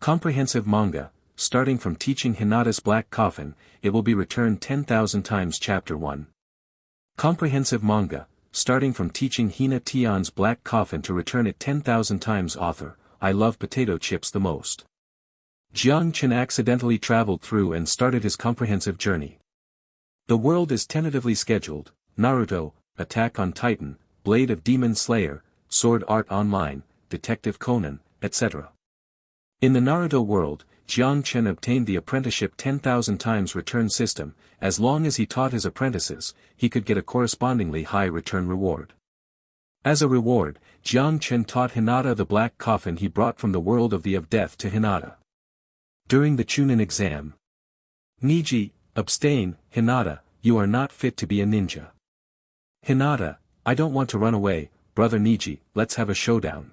Comprehensive manga, starting from teaching Hinata's black coffin, it will be returned 10,000 times Chapter 1. Comprehensive manga, starting from teaching Hina Tion's black coffin to return it 10,000 times Author, I love potato chips the most. Jiang Chen accidentally traveled through and started his comprehensive journey. The world is tentatively scheduled: Naruto, Attack on Titan, Blade of Demon Slayer, Sword Art Online, Detective Conan, etc. In the Naruto world, Jiang Chen obtained the apprenticeship 10,000 times return system. As long as he taught his apprentices, he could get a correspondingly high return reward. As a reward, Jiang Chen taught Hinata the black coffin he brought from the world of death to Hinata. During the Chunin exam, Niji, abstain, Hinata, you are not fit to be a ninja. Hinata, I don't want to run away, brother Niji, let's have a showdown.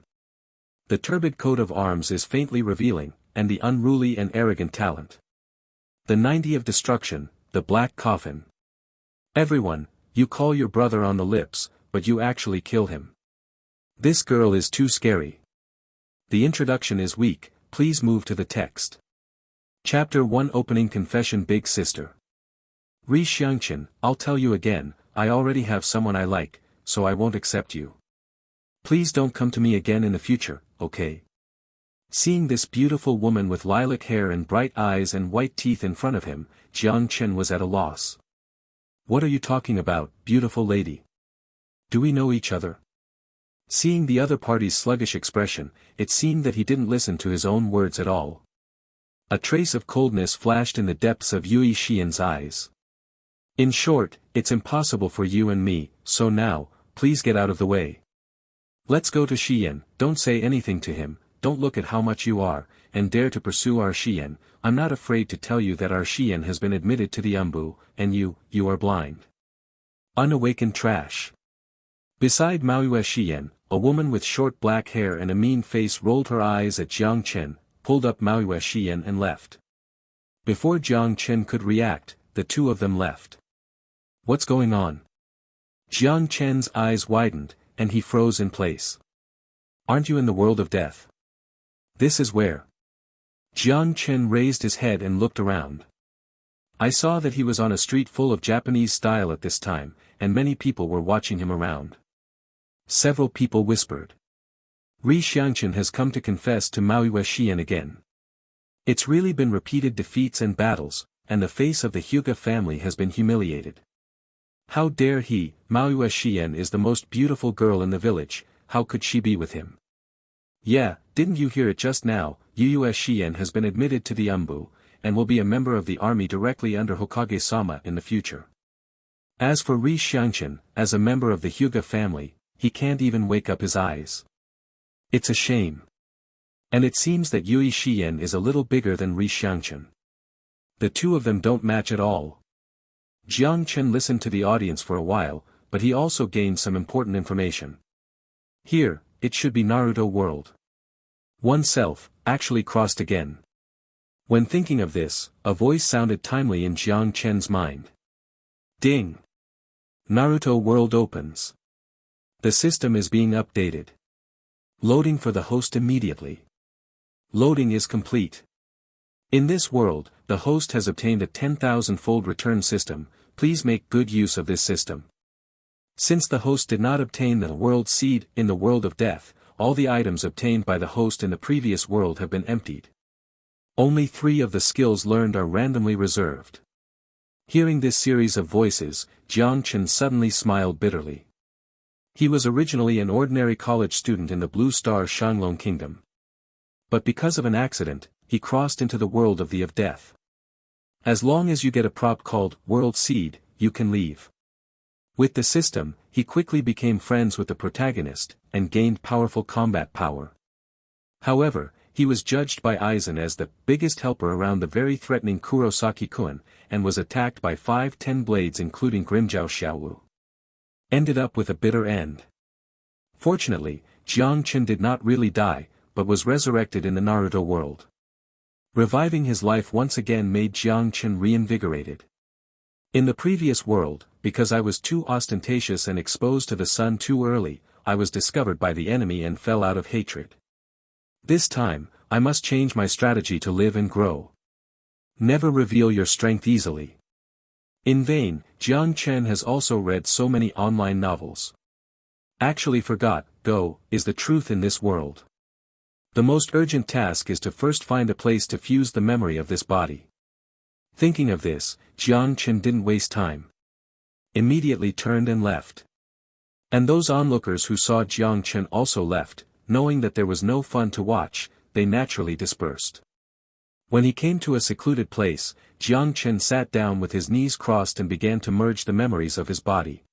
The turbid coat of arms is faintly revealing, and the unruly and arrogant talent. The 90 of destruction, the black coffin. Everyone, you call your brother on the lips, but you actually kill him. This girl is too scary. The introduction is weak, please move to the text. Chapter 1 Opening Confession. Big Sister. Ri Xiangchen, I'll tell you again, I already have someone I like, so I won't accept you. Please don't come to me again in the future, okay? Seeing this beautiful woman with lilac hair and bright eyes and white teeth in front of him, Jiang Chen was at a loss. What are you talking about, beautiful lady? Do we know each other? Seeing the other party's sluggish expression, it seemed that he didn't listen to his own words at all. A trace of coldness flashed in the depths of Yui Xian's eyes. In short, it's impossible for you and me, so now, please get out of the way. Let's go to Xian, don't say anything to him, don't look at how much you are, and dare to pursue our Xian. I'm not afraid to tell you that our Xian has been admitted to the Umbu, and you are blind. Unawakened trash. Beside Maoyue Xian, a woman with short black hair and a mean face rolled her eyes at Jiang Chen, pulled up Maoyue Xian and left. Before Jiang Chen could react, the two of them left. What's going on? Jiang Chen's eyes widened, and he froze in place. Aren't you in the world of death? This is where. Jiang Chen raised his head and looked around. I saw that he was on a street full of Japanese style at this time, and many people were watching him around. Several people whispered. Ri Xiangchen has come to confess to Maoyue Xian again. It's really been repeated defeats and battles, and the face of the Hyuga family has been humiliated. How dare he? Maoyue Xian is the most beautiful girl in the village, how could she be with him? Yeah, didn't you hear it just now? Maoyue Xian has been admitted to the Umbu, and will be a member of the army directly under Hokage-sama in the future. As for Ri Xiangchen, as a member of the Hyuga family, he can't even wake up his eyes. It's a shame. And it seems that Yui Xian is a little bigger than Ri Xiangchen. The two of them don't match at all. Jiang Chen listened to the audience for a while, but he also gained some important information. Here, it should be Naruto world. Oneself, actually crossed again. When thinking of this, a voice sounded timely in Jiang Chen's mind. Ding! Naruto world opens. The system is being updated. Loading for the host immediately. Loading is complete. In this world, the host has obtained a 10,000-fold return system, please make good use of this system. Since the host did not obtain the world seed in the world of death, all the items obtained by the host in the previous world have been emptied. Only 3 of the skills learned are randomly reserved. Hearing this series of voices, Jiang Chen suddenly smiled bitterly. He was originally an ordinary college student in the Blue Star Shanglong Kingdom. But because of an accident, he crossed into the world of death. As long as you get a prop called World Seed, you can leave. With the system, he quickly became friends with the protagonist, and gained powerful combat power. However, he was judged by Aizen as the biggest helper around the very threatening Kurosaki-kun, and was attacked by 5-10 blades including Grimjiao Xiaowu. Ended up with a bitter end. Fortunately, Jiang Chen did not really die, but was resurrected in the Naruto world. Reviving his life once again made Jiang Chen reinvigorated. In the previous world, because I was too ostentatious and exposed to the sun too early, I was discovered by the enemy and fell out of hatred. This time, I must change my strategy to live and grow. Never reveal your strength easily. In vain, Jiang Chen has also read so many online novels. Actually forgot, go, is the truth in this world. The most urgent task is to first find a place to fuse the memory of this body. Thinking of this, Jiang Chen didn't waste time. Immediately turned and left. And those onlookers who saw Jiang Chen also left, knowing that there was no fun to watch, they naturally dispersed. When he came to a secluded place, Jiang Chen sat down with his knees crossed and began to merge the memories of his body.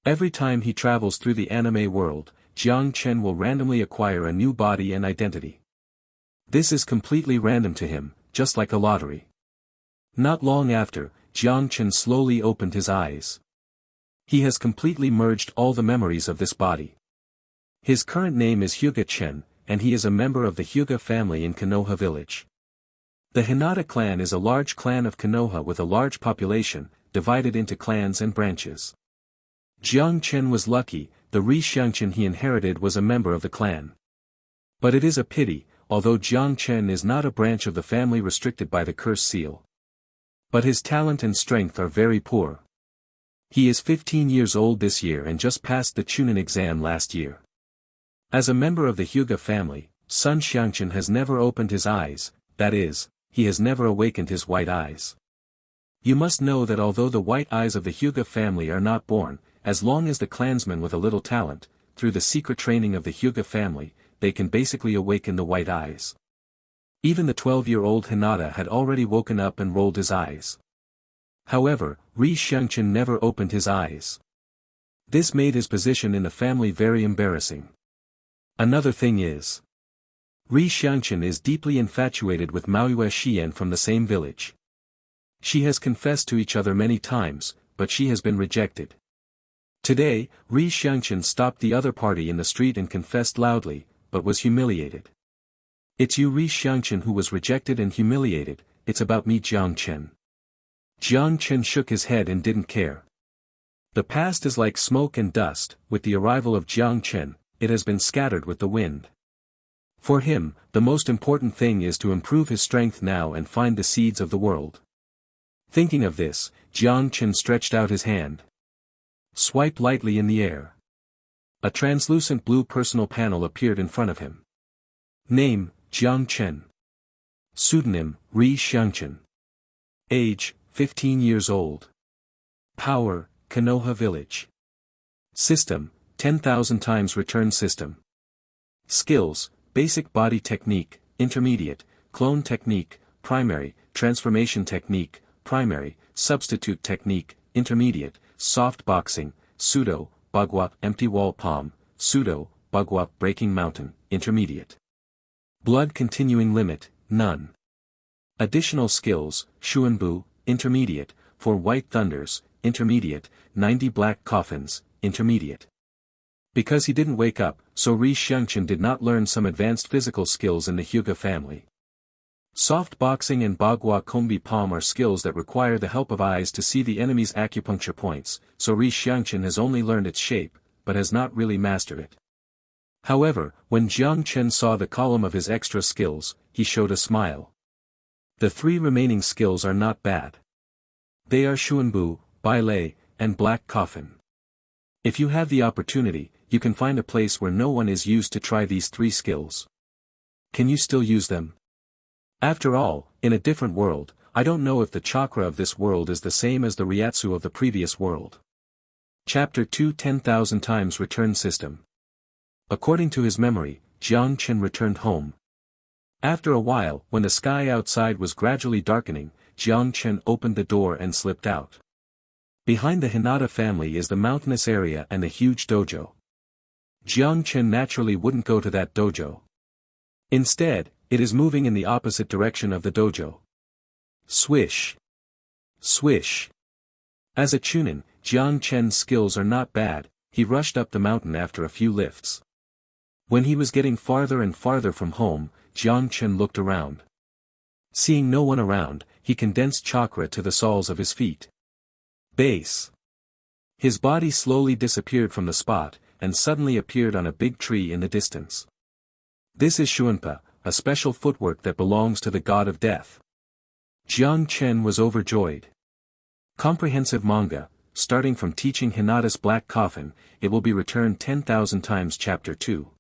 Every time he travels through the anime world, Jiang Chen will randomly acquire a new body and identity. This is completely random to him, just like a lottery. Not long after, Jiang Chen slowly opened his eyes. He has completely merged all the memories of this body. His current name is Hyuga Chen, and he is a member of the Hyuga family in Konoha village. The Hinata clan is a large clan of Konoha with a large population, divided into clans and branches. Jiang Chen was lucky, the Ri Xiangchen he inherited was a member of the clan. But it is a pity, although Jiang Chen is not a branch of the family restricted by the curse seal. But his talent and strength are very poor. He is 15 years old this year and just passed the Chunin exam last year. As a member of the Hyuga family, Sun Xiangchen has never opened his eyes, that is, he has never awakened his white eyes. You must know that although the white eyes of the Hyuga family are not born, as long as the clansman with a little talent, through the secret training of the Hyuga family, they can basically awaken the white eyes. Even the 12-year-old Hinata had already woken up and rolled his eyes. However, Ri Xiangchen never opened his eyes. This made his position in the family very embarrassing. Another thing is, Ri Xiangchen is deeply infatuated with Maoyue Xian from the same village. She has confessed to each other many times, but she has been rejected. Today, Ri Xiangchen stopped the other party in the street and confessed loudly, but was humiliated. It's you Ri Xiangchen who was rejected and humiliated, it's about me Jiang Chen. Jiang Chen shook his head and didn't care. The past is like smoke and dust, with the arrival of Jiang Chen, it has been scattered with the wind. For him, the most important thing is to improve his strength now and find the seeds of the world. Thinking of this, Jiang Chen stretched out his hand. Swiped lightly in the air. A translucent blue personal panel appeared in front of him. Name, Jiang Chen. Pseudonym, Ri Xiangchen. Age, 15 years old. Power, Konoha village. System, 10,000 times return system. Skills, basic body technique, intermediate, clone technique, primary, transformation technique, primary, substitute technique, intermediate, soft boxing, pseudo, bagua, empty wall palm, pseudo, bagua, breaking mountain, intermediate. Blood continuing limit, none. Additional skills, Shuanbu, intermediate, for white thunders, intermediate, 90 black coffins, intermediate. Because he didn't wake up, so Ri Xiangchen did not learn some advanced physical skills in the Hyuga family. Soft boxing and bagua kombi palm are skills that require the help of eyes to see the enemy's acupuncture points, so Ri Xiangchen has only learned its shape, but has not really mastered it. However, when Jiang Chen saw the column of his extra skills, he showed a smile. The 3 remaining skills are not bad. They are Shuanbu, Bai Lei, and Black Coffin. If you have the opportunity, you can find a place where no one is used to try these 3 skills. Can you still use them? After all, in a different world, I don't know if the chakra of this world is the same as the Ryatsu of the previous world. Chapter 2 10,000 times return system. According to his memory, Jiang Chen returned home. After a while, when the sky outside was gradually darkening, Jiang Chen opened the door and slipped out. Behind the Hinata family is the mountainous area and a huge dojo. Jiang Chen naturally wouldn't go to that dojo. Instead, it is moving in the opposite direction of the dojo. Swish. Swish. As a Chunin, Jiang Chen's skills are not bad, he rushed up the mountain after a few lifts. When he was getting farther and farther from home, Jiang Chen looked around. Seeing no one around, he condensed chakra to the soles of his feet. Base. His body slowly disappeared from the spot, and suddenly appeared on a big tree in the distance. This is Shuanpa, a special footwork that belongs to the god of death. Jiang Chen was overjoyed. Comprehensive manga, starting from teaching Hinata's Black Coffin, it will be returned 10,000 times Chapter 2.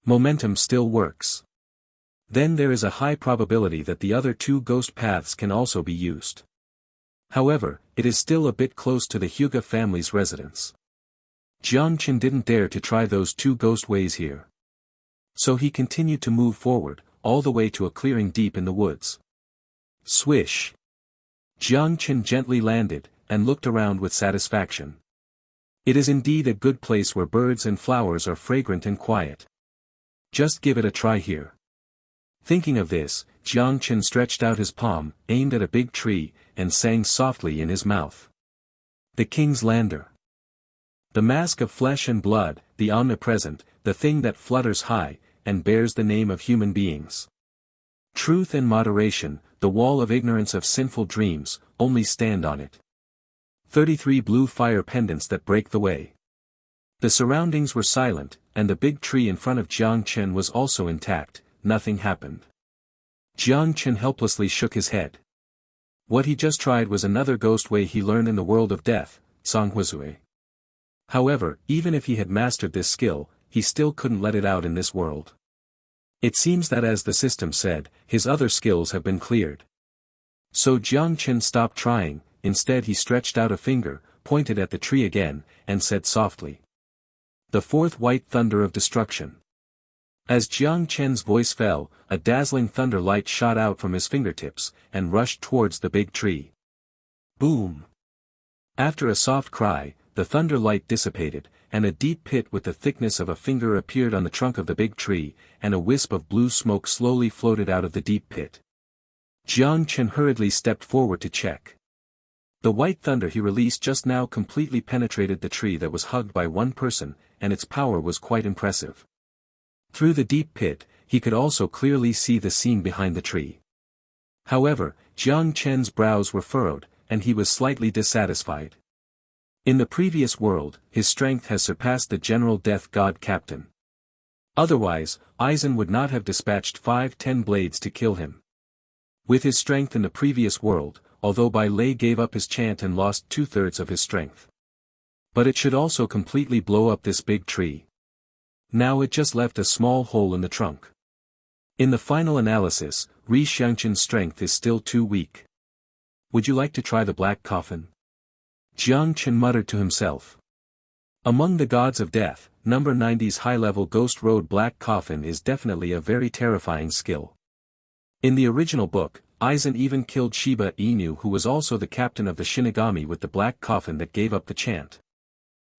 Momentum still works. Then there is a high probability that the other two ghost paths can also be used. However, it is still a bit close to the Hyuga family's residence. Jiang Chen didn't dare to try those two ghost ways here. So he continued to move forward, all the way to a clearing deep in the woods. Swish! Jiang Chen gently landed, and looked around with satisfaction. It is indeed a good place where birds and flowers are fragrant and quiet. Just give it a try here. Thinking of this, Jiang Chen stretched out his palm, aimed at a big tree, and sang softly in his mouth. The King's Lander. The mask of flesh and blood, the omnipresent, the thing that flutters high, and bears the name of human beings. Truth and moderation, the wall of ignorance of sinful dreams, only stand on it. 33 blue fire pendants that break the way. The surroundings were silent, and the big tree in front of Jiang Chen was also intact. Nothing happened. Jiang Chen helplessly shook his head. What he just tried was another ghost way he learned in the world of death, Songhuizui. However, even if he had mastered this skill, he still couldn't let it out in this world. It seems that as the system said, his other skills have been cleared. So Jiang Chen stopped trying, instead he stretched out a finger, pointed at the tree again, and said softly. The fourth white thunder of destruction. As Jiang Chen's voice fell, a dazzling thunder light shot out from his fingertips, and rushed towards the big tree. Boom! After a soft cry, the thunder light dissipated, and a deep pit with the thickness of a finger appeared on the trunk of the big tree, and a wisp of blue smoke slowly floated out of the deep pit. Jiang Chen hurriedly stepped forward to check. The white thunder he released just now completely penetrated the tree that was hugged by one person, and its power was quite impressive. Through the deep pit, he could also clearly see the scene behind the tree. However, Jiang Chen's brows were furrowed, and he was slightly dissatisfied. In the previous world, his strength has surpassed the general death god captain. Otherwise, Aizen would not have dispatched 5-10 blades to kill him. With his strength in the previous world, although Bai Lei gave up his chant and lost 2/3 of his strength. But it should also completely blow up this big tree. Now it just left a small hole in the trunk. In the final analysis, Ri Xiangqin's strength is still too weak. Would you like to try the Black Coffin? Jiang Chen muttered to himself. Among the gods of death, number 90's high-level Ghost Road Black Coffin is definitely a very terrifying skill. In the original book, Aizen even killed Shiba Inu, who was also the captain of the Shinigami, with the Black Coffin that gave up the chant.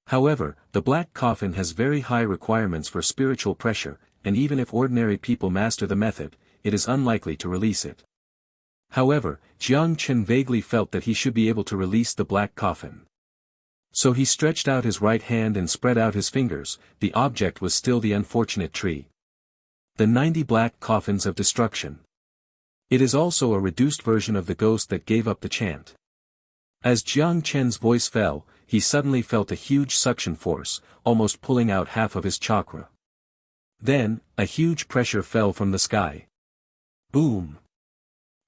However, the Black Coffin has very high requirements for spiritual pressure, and even if ordinary people master the method, it is unlikely to release it. However, Jiang Chen vaguely felt that he should be able to release the Black Coffin. So he stretched out his right hand and spread out his fingers. The object was still the unfortunate tree. The 90 Black Coffins of Destruction. It is also a reduced version of the ghost that gave up the chant. As Jiang Chen's voice fell, he suddenly felt a huge suction force, almost pulling out half of his chakra. Then, a huge pressure fell from the sky. Boom!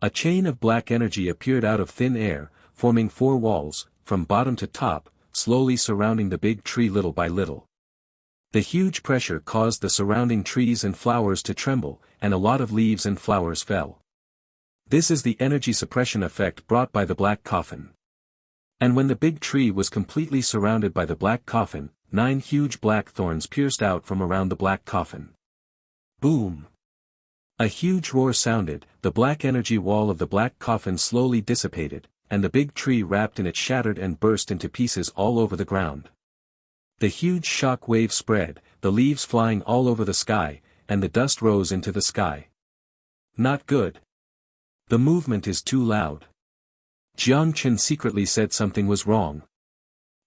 A chain of black energy appeared out of thin air, forming 4 walls, from bottom to top, slowly surrounding the big tree little by little. The huge pressure caused the surrounding trees and flowers to tremble, and a lot of leaves and flowers fell. This is the energy suppression effect brought by the Black Coffin. And when the big tree was completely surrounded by the Black Coffin, 9 huge black thorns pierced out from around the Black Coffin. Boom! A huge roar sounded, the black energy wall of the Black Coffin slowly dissipated, and the big tree wrapped in it shattered and burst into pieces all over the ground. The huge shock wave spread, the leaves flying all over the sky, and the dust rose into the sky. Not good. The movement is too loud. Jiang Chen secretly said something was wrong.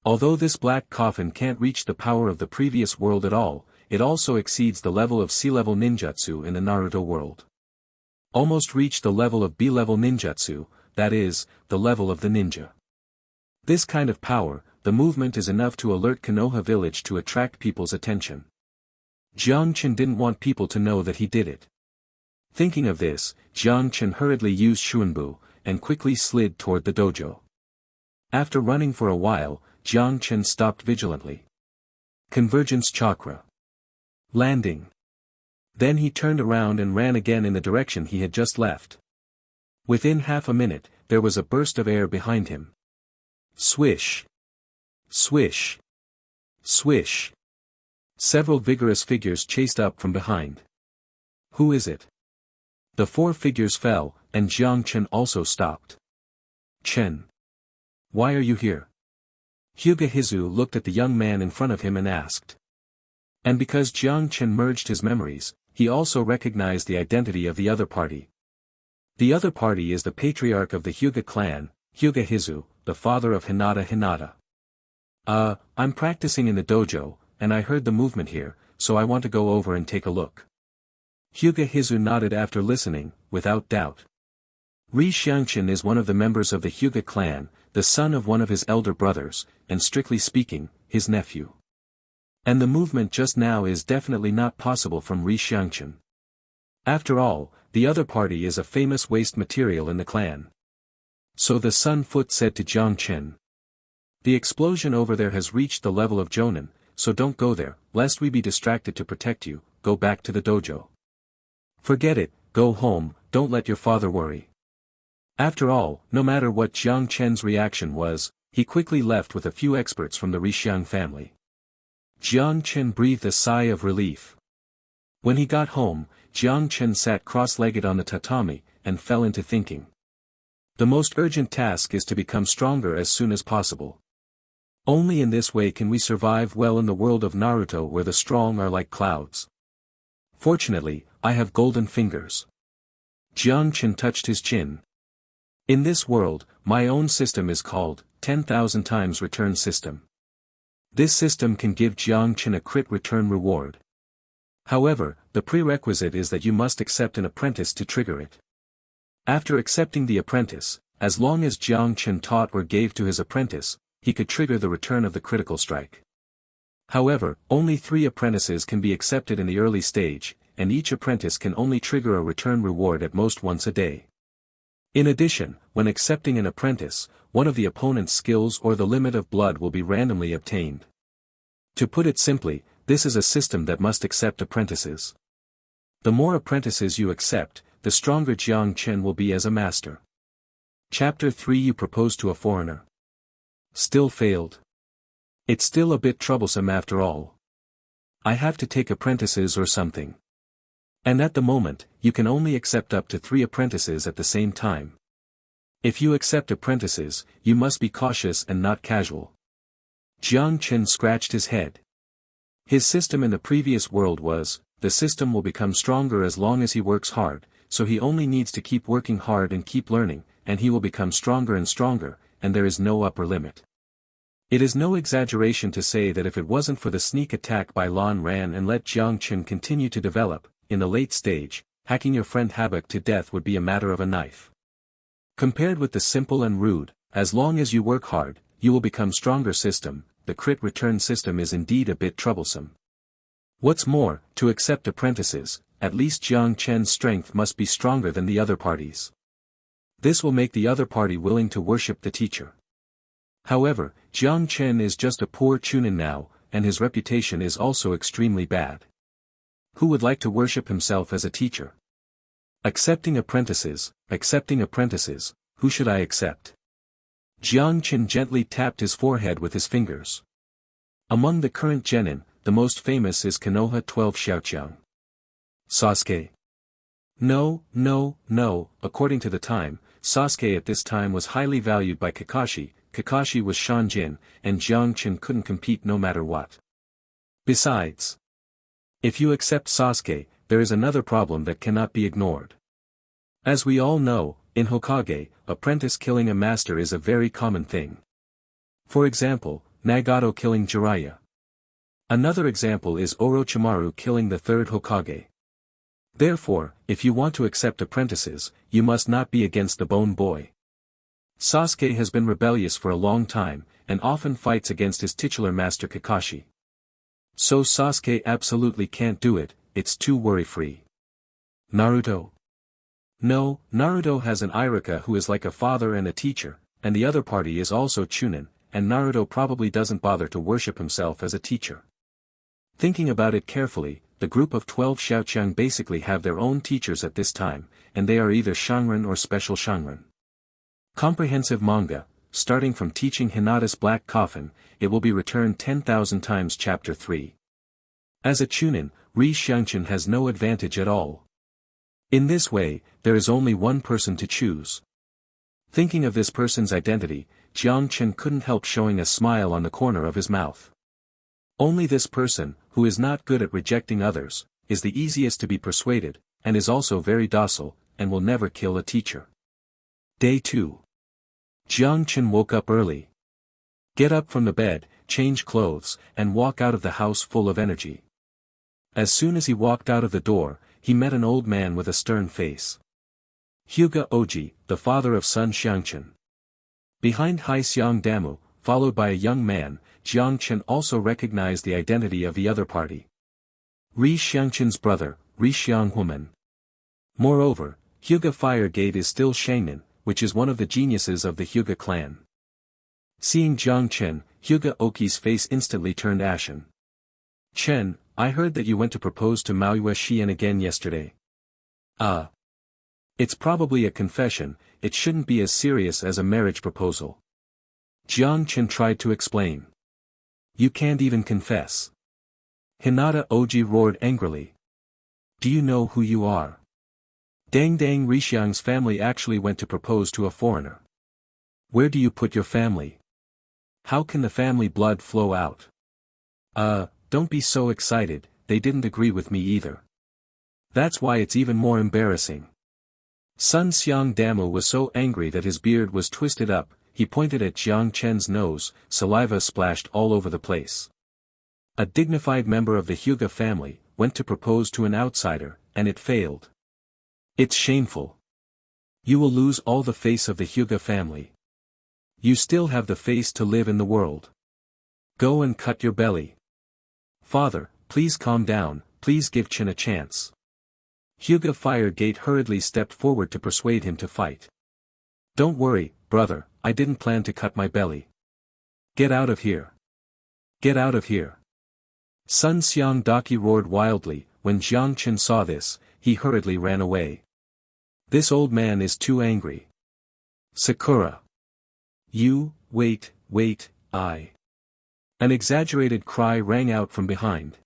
Although this Black Coffin can't reach the power of the previous world at all, it also exceeds the level of C-level ninjutsu in the Naruto world. Almost reached the level of B-level ninjutsu, that is, the level of the ninja. This kind of power, the movement is enough to alert Konoha village to attract people's attention. Jiang Chen didn't want people to know that he did it. Thinking of this, Jiang Chen hurriedly used Shuanbu, and quickly slid toward the dojo. After running for a while, Jiang Chen stopped vigilantly. Convergence chakra. Landing. Then he turned around and ran again in the direction he had just left. Within half a minute, there was a burst of air behind him. Swish. Swish. Swish. Several vigorous figures chased up from behind. Who is it? The 4 figures fell, and Jiang Chen also stopped. Chen. Why are you here? Hyuga Hizu looked at the young man in front of him and asked. And because Jiang Chen merged his memories, he also recognized the identity of the other party. The other party is the patriarch of the Hyuga clan, Hyuga Hizu, the father of Hinata. I'm practicing in the dojo, and I heard the movement here, so I want to go over and take a look. Hyuga Hizu nodded after listening, without doubt. Ri Xiangchen is one of the members of the Hyuga clan, the son of one of his elder brothers, and strictly speaking, his nephew. And the movement just now is definitely not possible from Ri Xiangchen. After all, the other party is a famous waste material in the clan. So the Sun Foot said to Jiang Chen. The explosion over there has reached the level of Jonin, so don't go there, lest we be distracted to protect you, go back to the dojo. Forget it, go home, don't let your father worry. After all, no matter what Jiang Chen's reaction was, he quickly left with a few experts from the Rixiang family. Jiang Chen breathed a sigh of relief. When he got home, Jiang Chen sat cross-legged on the tatami, and fell into thinking. The most urgent task is to become stronger as soon as possible. Only in this way can we survive well in the world of Naruto where the strong are like clouds. Fortunately, I have golden fingers. Jiang Chen touched his chin. In this world, my own system is called 10,000 times return system. This system can give Jiang Chen a crit return reward. However, the prerequisite is that you must accept an apprentice to trigger it. After accepting the apprentice, as long as Jiang Chen taught or gave to his apprentice, he could trigger the return of the critical strike. However, only 3 apprentices can be accepted in the early stage, and each apprentice can only trigger a return reward at most once a day. In addition, when accepting an apprentice, one of the opponent's skills or the limit of blood will be randomly obtained. To put it simply, this is a system that must accept apprentices. The more apprentices you accept, the stronger Jiang Chen will be as a master. Chapter 3 You propose to a foreigner. Still failed. It's still a bit troublesome after all. I have to take apprentices or something. And at the moment, you can only accept up to 3 apprentices at the same time. If you accept apprentices, you must be cautious and not casual. Jiang Chen scratched his head. His system in the previous world was, the system will become stronger as long as he works hard, so he only needs to keep working hard and keep learning, and he will become stronger and stronger, and there is no upper limit. It is no exaggeration to say that if it wasn't for the sneak attack by Lan Ran and let Jiang Chen continue to develop, in the late stage, hacking your friend Habak to death would be a matter of a knife. Compared with the simple and rude, as long as you work hard, you will become stronger system, the crit return system is indeed a bit troublesome. What's more, to accept apprentices, at least Jiang Chen's strength must be stronger than the other parties. This will make the other party willing to worship the teacher. However, Jiang Chen is just a poor chunin now, and his reputation is also extremely bad. Who would like to worship himself as a teacher? Accepting apprentices, who should I accept? Jiang Chen gently tapped his forehead with his fingers. Among the current genin, the most famous is Konoha 12 Xiaoqiang. Sasuke. No, according to the time, Sasuke at this time was highly valued by Kakashi was Shanjin, and Jiang Chen couldn't compete no matter what. Besides, if you accept Sasuke, there is another problem that cannot be ignored. As we all know, in Hokage, apprentice killing a master is a very common thing. For example, Nagato killing Jiraiya. Another example is Orochimaru killing the 3rd Hokage. Therefore, if you want to accept apprentices, you must not be against the Bone Boy. Sasuke has been rebellious for a long time, and often fights against his titular master Kakashi. So Sasuke absolutely can't do it, it's too worry-free. Naruto. No, Naruto has an Irika who is like a father and a teacher, and the other party is also Chunin, and Naruto probably doesn't bother to worship himself as a teacher. Thinking about it carefully, the group of 12 Xiaoqiang basically have their own teachers at this time, and they are either Shangren or Special Shangren. Comprehensive manga, starting from teaching Hinata's Black Coffin, it will be returned 10,000 times Chapter 3. As a Chunin, Ri Xiangqun has no advantage at all. In this way, there is only one person to choose. Thinking of this person's identity, Jiang Chen couldn't help showing a smile on the corner of his mouth. Only this person, who is not good at rejecting others, is the easiest to be persuaded, and is also very docile, and will never kill a teacher. Day 2. Jiang Chen woke up early. Get up from the bed, change clothes, and walk out of the house full of energy. As soon as he walked out of the door, he met an old man with a stern face. Hyuga Oji, the father of son Xiangchen. Behind Hai Xiang Damu, followed by a young man, Jiang Chen also recognized the identity of the other party. Ri Xiangchen's brother, Ri Xianghuman. Moreover, Hyuga Firegate is still Shangnin, which is one of the geniuses of the Hyuga clan. Seeing Jiang Chen, Hyuga Oki's face instantly turned ashen. Chen, I heard that you went to propose to Maoyue Xian again yesterday. It's probably a confession, it shouldn't be as serious as a marriage proposal. Jiang Chen tried to explain. You can't even confess. Hinata Oji roared angrily. Do you know who you are? Dang Rishiang's family actually went to propose to a foreigner. Where do you put your family? How can the family blood flow out? Don't be so excited, they didn't agree with me either. That's why it's even more embarrassing. Sun Xiang Damu was so angry that his beard was twisted up, he pointed at Jiang Chen's nose, saliva splashed all over the place. A dignified member of the Hyuga family, went to propose to an outsider, and it failed. It's shameful. You will lose all the face of the Hyuga family. You still have the face to live in the world. Go and cut your belly. Father, please calm down, please give Chen a chance. Hyuga Firegate hurriedly stepped forward to persuade him to fight. Don't worry, brother, I didn't plan to cut my belly. Get out of here. Get out of here. Sun Xiang Daki roared wildly. When Jiang Chen saw this, he hurriedly ran away. This old man is too angry. Sakura. You, wait, I. An exaggerated cry rang out from behind.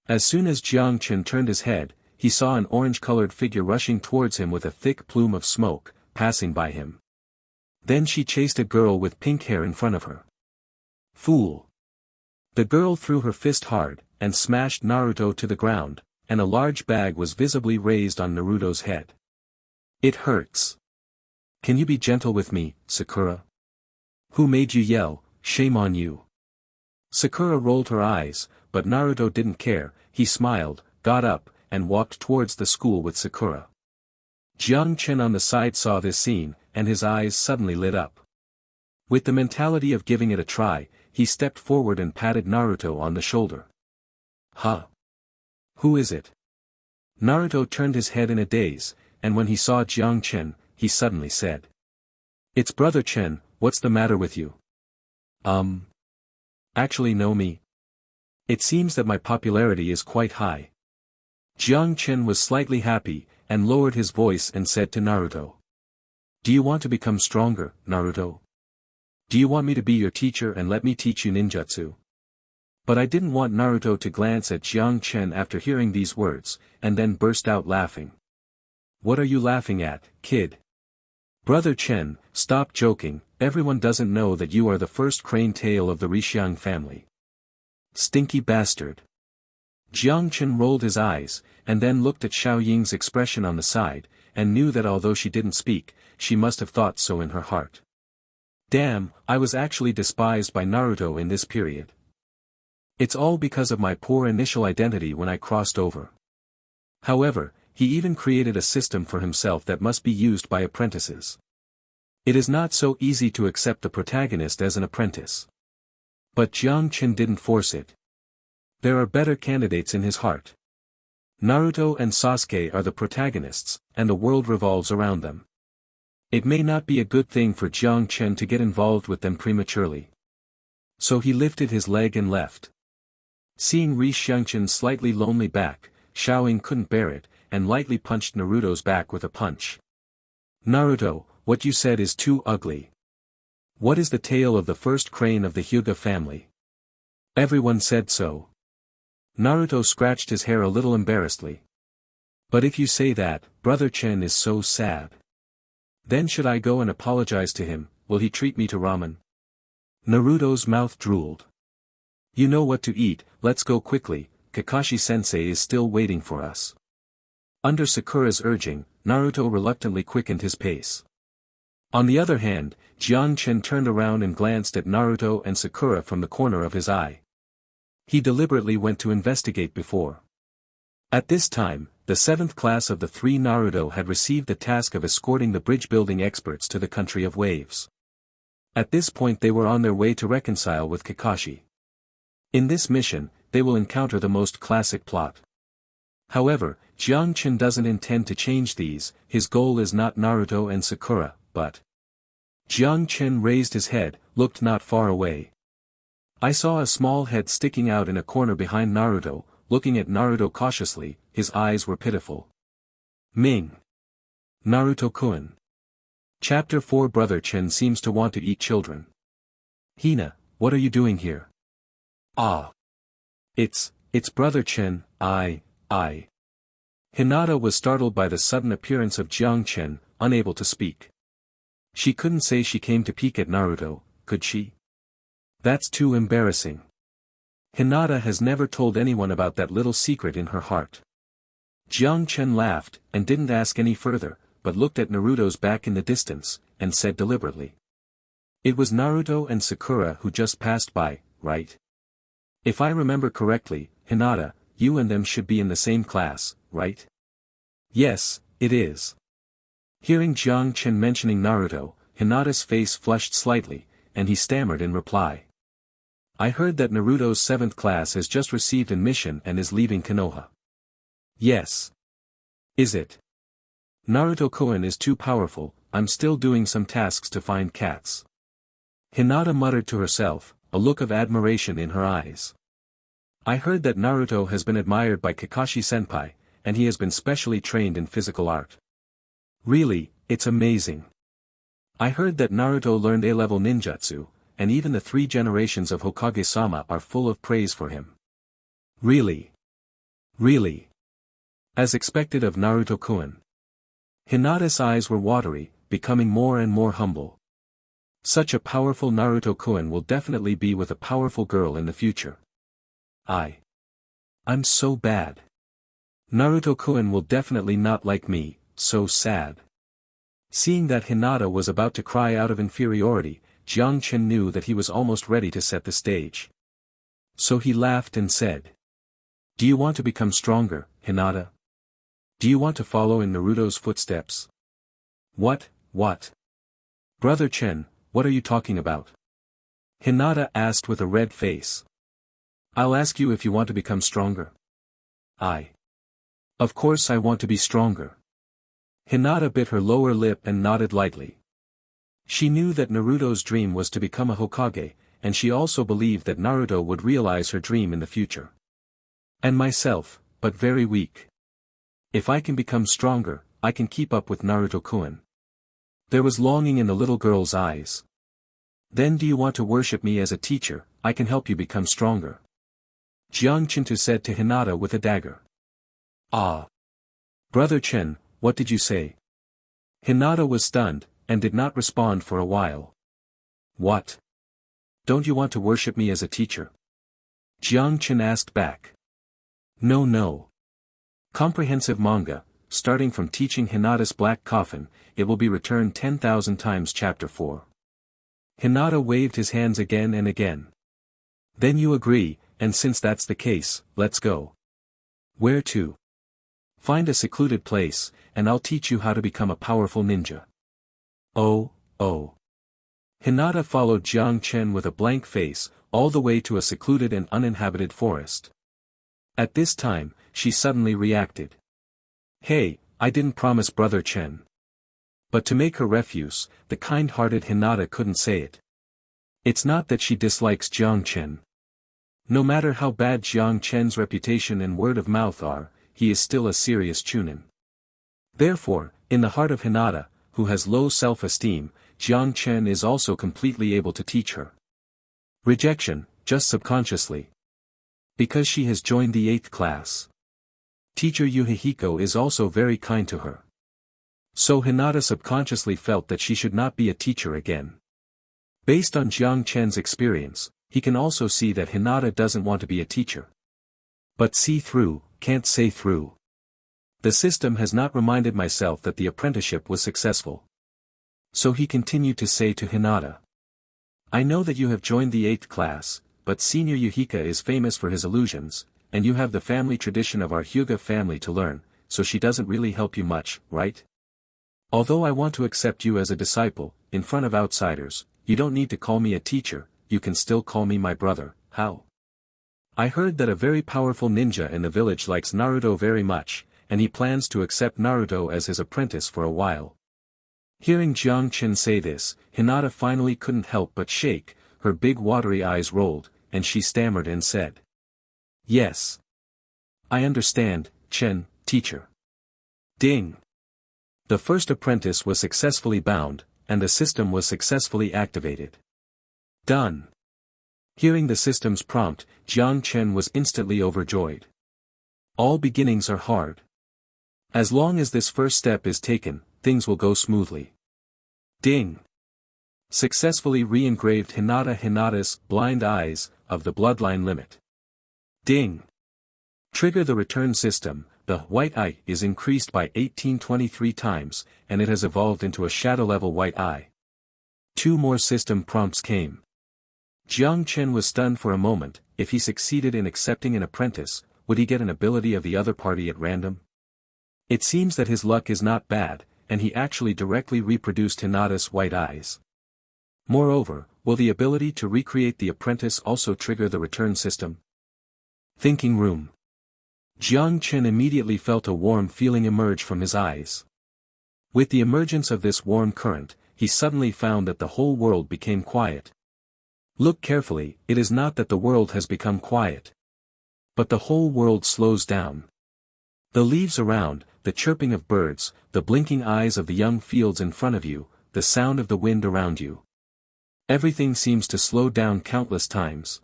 As soon as Jiang Chen turned his head, he saw an orange-colored figure rushing towards him with a thick plume of smoke, passing by him. Then she chased a girl with pink hair in front of her. Fool! The girl threw her fist hard, and smashed Naruto to the ground, and a large bag was visibly raised on Naruto's head. It hurts. Can you be gentle with me, Sakura? Who made you yell, shame on you? Sakura rolled her eyes, but Naruto didn't care, he smiled, got up, and walked towards the school with Sakura. Jiang Chen on the side saw this scene, and his eyes suddenly lit up. With the mentality of giving it a try, he stepped forward and patted Naruto on the shoulder. Huh? Who is it? Naruto turned his head in a daze, and when he saw Jiang Chen, he suddenly said. It's Brother Chen, what's the matter with you? Actually know me? It seems that my popularity is quite high. Jiang Chen was slightly happy, and lowered his voice and said to Naruto. Do you want to become stronger, Naruto? Do you want me to be your teacher and let me teach you ninjutsu? But I didn't want Naruto to glance at Jiang Chen after hearing these words, and then burst out laughing. What are you laughing at, kid? Brother Chen, stop joking, everyone doesn't know that you are the first crane tail of the Rishiang family. Stinky bastard. Jiang Chen rolled his eyes, and then looked at Xiao Ying's expression on the side, and knew that although she didn't speak, she must have thought so in her heart. Damn, I was actually despised by Naruto in this period. It's all because of my poor initial identity when I crossed over. However, he even created a system for himself that must be used by apprentices. It is not so easy to accept the protagonist as an apprentice. But Jiang Chen didn't force it. There are better candidates in his heart. Naruto and Sasuke are the protagonists, and the world revolves around them. It may not be a good thing for Jiang Chen to get involved with them prematurely. So he lifted his leg and left. Seeing Ri Xiangchen's slightly lonely back, Xiaoying couldn't bear it, and lightly punched Naruto's back with a punch. Naruto, what you said is too ugly. What is the tale of the first crane of the Hyuga family? Everyone said so. Naruto scratched his hair a little embarrassedly. But if you say that, Brother Chen is so sad. Then should I go and apologize to him, will he treat me to ramen? Naruto's mouth drooled. You know what to eat, let's go quickly, Kakashi-sensei is still waiting for us. Under Sakura's urging, Naruto reluctantly quickened his pace. On the other hand, Jiang Chen turned around and glanced at Naruto and Sakura from the corner of his eye. He deliberately went to investigate before. At this time, the 7th class of the 3 Naruto had received the task of escorting the bridge-building experts to the country of waves. At this point they were on their way to reconcile with Kakashi. In this mission, they will encounter the most classic plot. However, Jiang Chen doesn't intend to change these, his goal is not Naruto and Sakura, but... Jiang Chen raised his head, looked not far away. I saw a small head sticking out in a corner behind Naruto, looking at Naruto cautiously, his eyes were pitiful. Ming. Naruto-kun. Chapter 4 Brother Chen seems to want to eat children. Hina, what are you doing here? Ah. It's Brother Chen, I. Hinata was startled by the sudden appearance of Jiang Chen, unable to speak. She couldn't say she came to peek at Naruto, could she? That's too embarrassing. Hinata has never told anyone about that little secret in her heart. Jiang Chen laughed, and didn't ask any further, but looked at Naruto's back in the distance, and said deliberately. It was Naruto and Sakura who just passed by, right? If I remember correctly, Hinata, you and them should be in the same class, right? Yes, it is. Hearing Jiang Chen mentioning Naruto, Hinata's face flushed slightly, and he stammered in reply. I heard that Naruto's 7th class has just received admission and is leaving Konoha. Yes. Is it? Naruto-kun is too powerful, I'm still doing some tasks to find cats. Hinata muttered to herself, a look of admiration in her eyes. I heard that Naruto has been admired by Kakashi-senpai, and he has been specially trained in physical art. Really, it's amazing. I heard that Naruto learned A-level ninjutsu, and even the 3 generations of Hokage-sama are full of praise for him. Really? Really? As expected of Naruto-kun. Hinata's eyes were watery, becoming more and more humble. Such a powerful Naruto-kun will definitely be with a powerful girl in the future. I'm so bad. Naruto-kun will definitely not like me, so sad. Seeing that Hinata was about to cry out of inferiority, Jiang Chen knew that he was almost ready to set the stage. So he laughed and said. Do you want to become stronger, Hinata? Do you want to follow in Naruto's footsteps? What? Brother Chen, what are you talking about? Hinata asked with a red face. I'll ask you if you want to become stronger. Of course I want to be stronger. Hinata bit her lower lip and nodded lightly. She knew that Naruto's dream was to become a Hokage, and she also believed that Naruto would realize her dream in the future. And myself, but very weak. If I can become stronger, I can keep up with Naruto-kun. There was longing in the little girl's eyes. Then do you want to worship me as a teacher? I can help you become stronger. Jiang Chintu said to Hinata with a dagger. Brother Chen, what did you say? Hinata was stunned, and did not respond for a while. What? Don't you want to worship me as a teacher? Jiang Chen asked back. No. Comprehensive manga, starting from teaching Hinata's Black Coffin, it will be returned 10,000 times Chapter 4. Hinata waved his hands again and again. Then you agree, and since that's the case, let's go. Where to? Find a secluded place, and I'll teach you how to become a powerful ninja. Oh. Hinata followed Jiang Chen with a blank face, all the way to a secluded and uninhabited forest. At this time, she suddenly reacted. Hey, I didn't promise Brother Chen. But to make her refuse, the kind-hearted Hinata couldn't say it. It's not that she dislikes Jiang Chen. No matter how bad Jiang Chen's reputation and word of mouth are, he is still a serious chunin. Therefore, in the heart of Hinata, who has low self-esteem, Jiang Chen is also completely able to teach her. Rejection, just subconsciously. Because she has joined the 8th class. Teacher Yuhihiko is also very kind to her. So Hinata subconsciously felt that she should not be a teacher again. Based on Jiang Chen's experience, he can also see that Hinata doesn't want to be a teacher. But see through, can't say through. The system has not reminded myself that the apprenticeship was successful. So he continued to say to Hinata. I know that you have joined the 8th class, but Senior Yuhika is famous for his illusions, and you have the family tradition of our Hyuga family to learn, so she doesn't really help you much, right? Although I want to accept you as a disciple, in front of outsiders, you don't need to call me a teacher, you can still call me my brother. How? I heard that a very powerful ninja in the village likes Naruto very much, and he plans to accept Naruto as his apprentice for a while. Hearing Jiang Chen say this, Hinata finally couldn't help but shake, her big watery eyes rolled, and she stammered and said. Yes. I understand, Chen, teacher. Ding. The first apprentice was successfully bound, and the system was successfully activated. Done. Hearing the system's prompt, Jiang Chen was instantly overjoyed. All beginnings are hard. As long as this first step is taken, things will go smoothly. Ding. Successfully re-engraved Hinata's blind eyes of the bloodline limit. Ding. Trigger the return system. The white eye is increased by 1823 times, and it has evolved into a shadow-level white eye. 2 more system prompts came. Jiang Chen was stunned for a moment. If he succeeded in accepting an apprentice, would he get an ability of the other party at random? It seems that his luck is not bad, and he actually directly reproduced Hinata's white eyes. Moreover, will the ability to recreate the apprentice also trigger the return system? Thinking room. Jiang Chen immediately felt a warm feeling emerge from his eyes. With the emergence of this warm current, he suddenly found that the whole world became quiet. Look carefully, it is not that the world has become quiet. But the whole world slows down. The leaves around, the chirping of birds, the blinking eyes of the young fields in front of you, the sound of the wind around you. Everything seems to slow down countless times.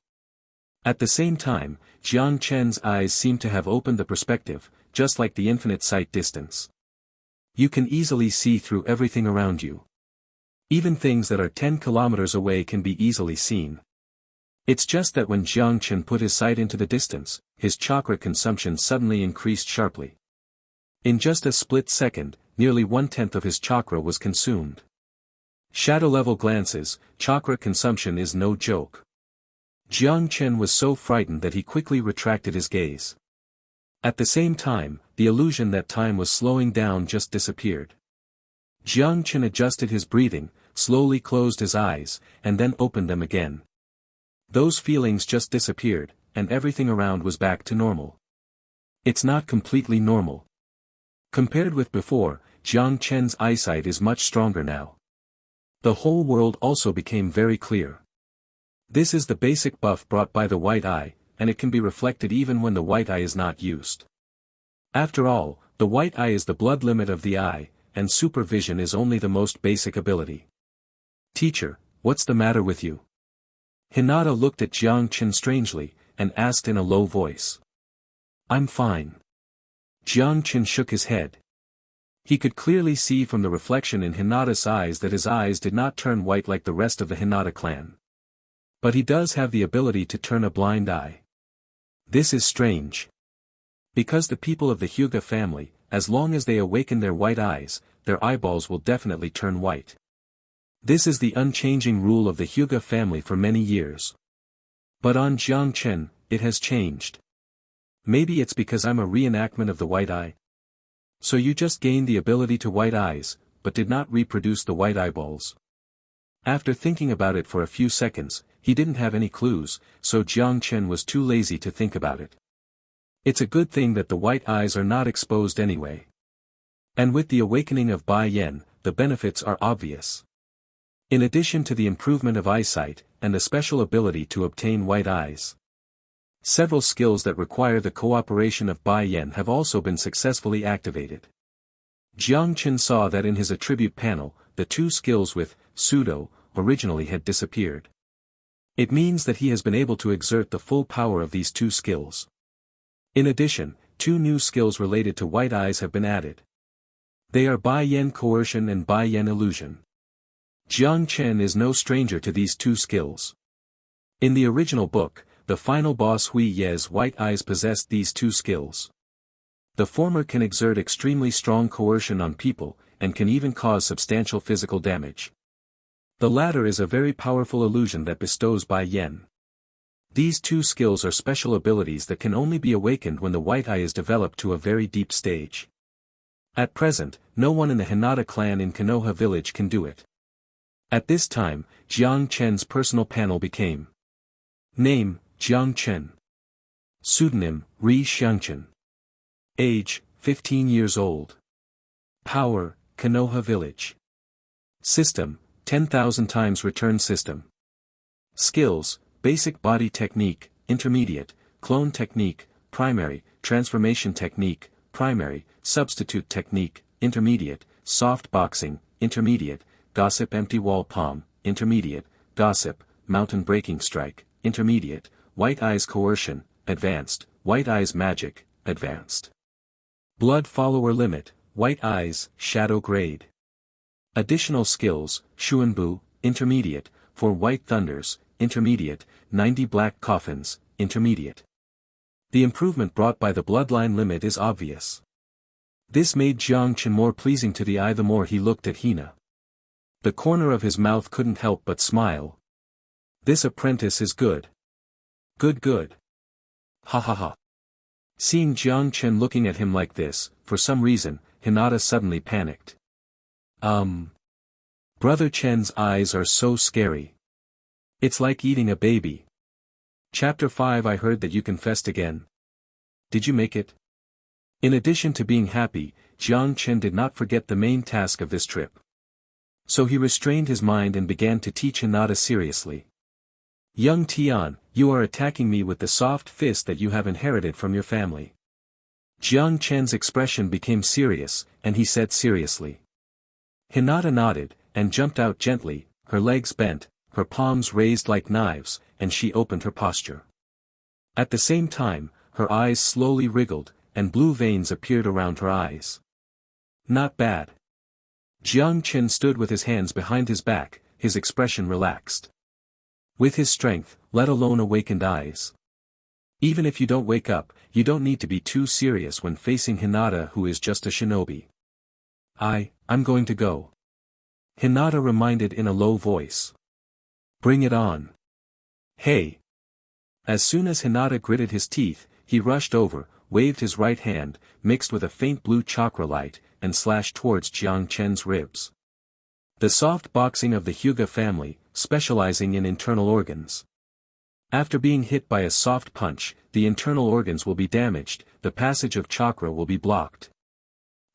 At the same time, Jiang Chen's eyes seem to have opened the perspective, just like the infinite sight distance. You can easily see through everything around you. Even things that are 10 kilometers away can be easily seen. It's just that when Jiang Chen put his sight into the distance, his chakra consumption suddenly increased sharply. In just a split second, nearly 1/10 of his chakra was consumed. Shadow-level glances, chakra consumption is no joke. Jiang Chen was so frightened that he quickly retracted his gaze. At the same time, the illusion that time was slowing down just disappeared. Jiang Chen adjusted his breathing, slowly closed his eyes, and then opened them again. Those feelings just disappeared, and everything around was back to normal. It's not completely normal. Compared with before, Jiang Chen's eyesight is much stronger now. The whole world also became very clear. This is the basic buff brought by the white eye, and it can be reflected even when the white eye is not used. After all, the white eye is the blood limit of the eye, and supervision is only the most basic ability. Teacher, what's the matter with you? Hinata looked at Jiang Chen strangely, and asked in a low voice. I'm fine. Jiang Chen shook his head. He could clearly see from the reflection in Hinata's eyes that his eyes did not turn white like the rest of the Hinata clan. But he does have the ability to turn a blind eye. This is strange. Because the people of the Hyuga family, as long as they awaken their white eyes, their eyeballs will definitely turn white. This is the unchanging rule of the Hyuga family for many years. But on Jiang Chen, it has changed. Maybe it's because I'm a reenactment of the white eye? So you just gained the ability to white eyes, but did not reproduce the white eyeballs. After thinking about it for a few seconds, he didn't have any clues, so Jiang Chen was too lazy to think about it. It's a good thing that the white eyes are not exposed anyway. And with the awakening of Bai Yen, the benefits are obvious. In addition to the improvement of eyesight, and a special ability to obtain white eyes, several skills that require the cooperation of Bai Yen have also been successfully activated. Jiang Chen saw that in his attribute panel, the two skills with pseudo originally had disappeared. It means that he has been able to exert the full power of these two skills. In addition, two new skills related to white eyes have been added. They are Bai Yen Coercion and Bai Yen Illusion. Jiang Chen is no stranger to these two skills. In the original book, the final boss Hui Ye's white eyes possessed these two skills. The former can exert extremely strong coercion on people, and can even cause substantial physical damage. The latter is a very powerful illusion that bestows Bai Yen. These two skills are special abilities that can only be awakened when the white eye is developed to a very deep stage. At present, no one in the Hinata clan in Konoha village can do it. At this time, Jiang Chen's personal panel became. Name, Jiang Chen. Pseudonym, Ri Xiangchen. Age, 15 years old. Power, Konoha village. System, 10,000 times return system. Skills, basic body technique, intermediate, clone technique, primary, transformation technique, primary, substitute technique, intermediate, soft boxing, intermediate, gossip empty wall palm, intermediate, gossip, mountain breaking strike, intermediate, white eyes coercion, advanced, white eyes magic, advanced. Blood follower limit, white eyes, shadow grade. Additional skills, Shuanbu, intermediate, for white thunders, intermediate, 90 black coffins, intermediate. The improvement brought by the bloodline limit is obvious. This made Jiang Chen more pleasing to the eye the more he looked at Hina. The corner of his mouth couldn't help but smile. This apprentice is good. Good. Ha ha ha. Seeing Jiang Chen looking at him like this, for some reason, Hinata suddenly panicked. Brother Chen's eyes are so scary. It's like eating a baby. Chapter 5 I heard that you confessed again. Did you make it? In addition to being happy, Jiang Chen did not forget the main task of this trip. So he restrained his mind and began to teach Hinata seriously. Young Tian, you are attacking me with the soft fist that you have inherited from your family. Jiang Chen's expression became serious, and he said seriously. Hinata nodded, and jumped out gently, her legs bent, her palms raised like knives, and she opened her posture. At the same time, her eyes slowly wriggled, and blue veins appeared around her eyes. Not bad. Jiang Chen stood with his hands behind his back, his expression relaxed. With his strength, let alone awakened eyes. Even if you don't wake up, you don't need to be too serious when facing Hinata who is just a shinobi. I'm going to go. Hinata reminded in a low voice. Bring it on. Hey. As soon as Hinata gritted his teeth, he rushed over, waved his right hand, mixed with a faint blue chakra light, and slashed towards Jiang Chen's ribs. The soft boxing of the Hyuga family, specializing in internal organs. After being hit by a soft punch, the internal organs will be damaged, the passage of chakra will be blocked.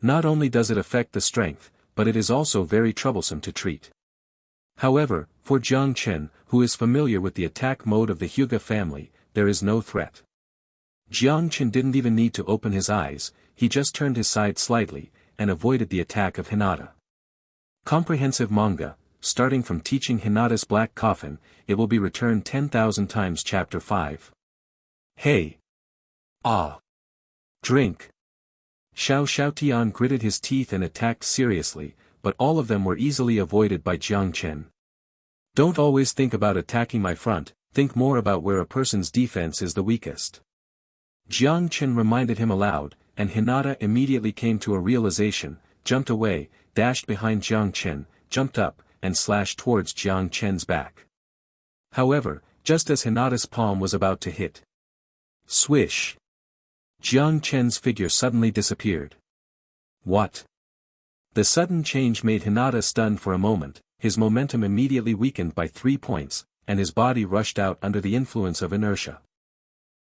Not only does it affect the strength, but it is also very troublesome to treat. However, for Jiang Chen, who is familiar with the attack mode of the Hyuga family, there is no threat. Jiang Chen didn't even need to open his eyes, he just turned his side slightly, and avoided the attack of Hinata. Comprehensive manga, starting from teaching Hinata's Black Coffin, it will be returned 10,000 times Chapter 5. Hey! Ah! Drink! Xiao Tian gritted his teeth and attacked seriously, but all of them were easily avoided by Jiang Chen. Don't always think about attacking my front, think more about where a person's defense is the weakest. Jiang Chen reminded him aloud, and Hinata immediately came to a realization, jumped away, dashed behind Jiang Chen, jumped up, and slashed towards Jiang Chen's back. However, just as Hinata's palm was about to hit. Swish! Jiang Chen's figure suddenly disappeared. What? The sudden change made Hinata stunned for a moment, his momentum immediately weakened by 3 points, and his body rushed out under the influence of inertia.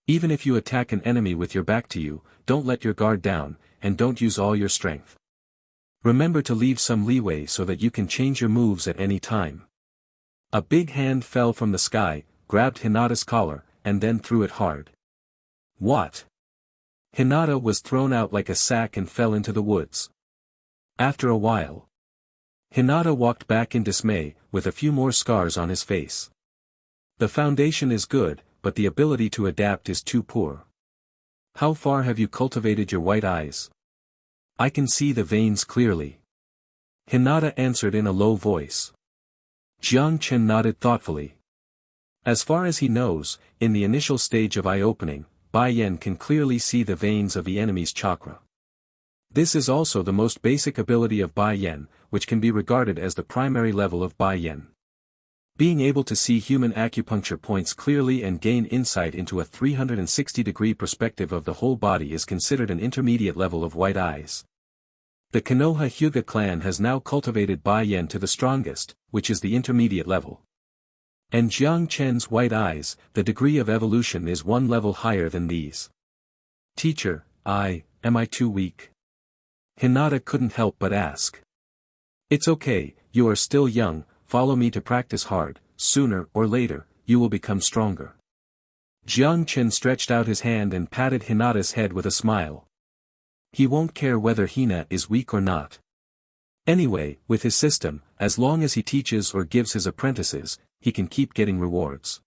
Even if you attack an enemy with your back to you, don't let your guard down, and don't use all your strength. Remember to leave some leeway so that you can change your moves at any time. A big hand fell from the sky, grabbed Hinata's collar, and then threw it hard. What? Hinata was thrown out like a sack and fell into the woods. After a while, Hinata walked back in dismay, with a few more scars on his face. The foundation is good, but the ability to adapt is too poor. How far have you cultivated your white eyes? I can see the veins clearly. Hinata answered in a low voice. Jiang Chen nodded thoughtfully. As far as he knows, in the initial stage of eye-opening, Bai Yan can clearly see the veins of the enemy's chakra. This is also the most basic ability of Bai Yan, which can be regarded as the primary level of Bai Yan. Being able to see human acupuncture points clearly and gain insight into a 360-degree perspective of the whole body is considered an intermediate level of white eyes. The Konoha Hyuga clan has now cultivated Bai Yan to the strongest, which is the intermediate level. And Jiang Chen's white eyes, the degree of evolution is one level higher than these. Teacher, am I too weak? Hinata couldn't help but ask. It's okay, you are still young, follow me to practice hard, sooner or later, you will become stronger. Jiang Chen stretched out his hand and patted Hinata's head with a smile. He won't care whether Hina is weak or not. Anyway, with his system, as long as he teaches or gives his apprentices, he can keep getting rewards.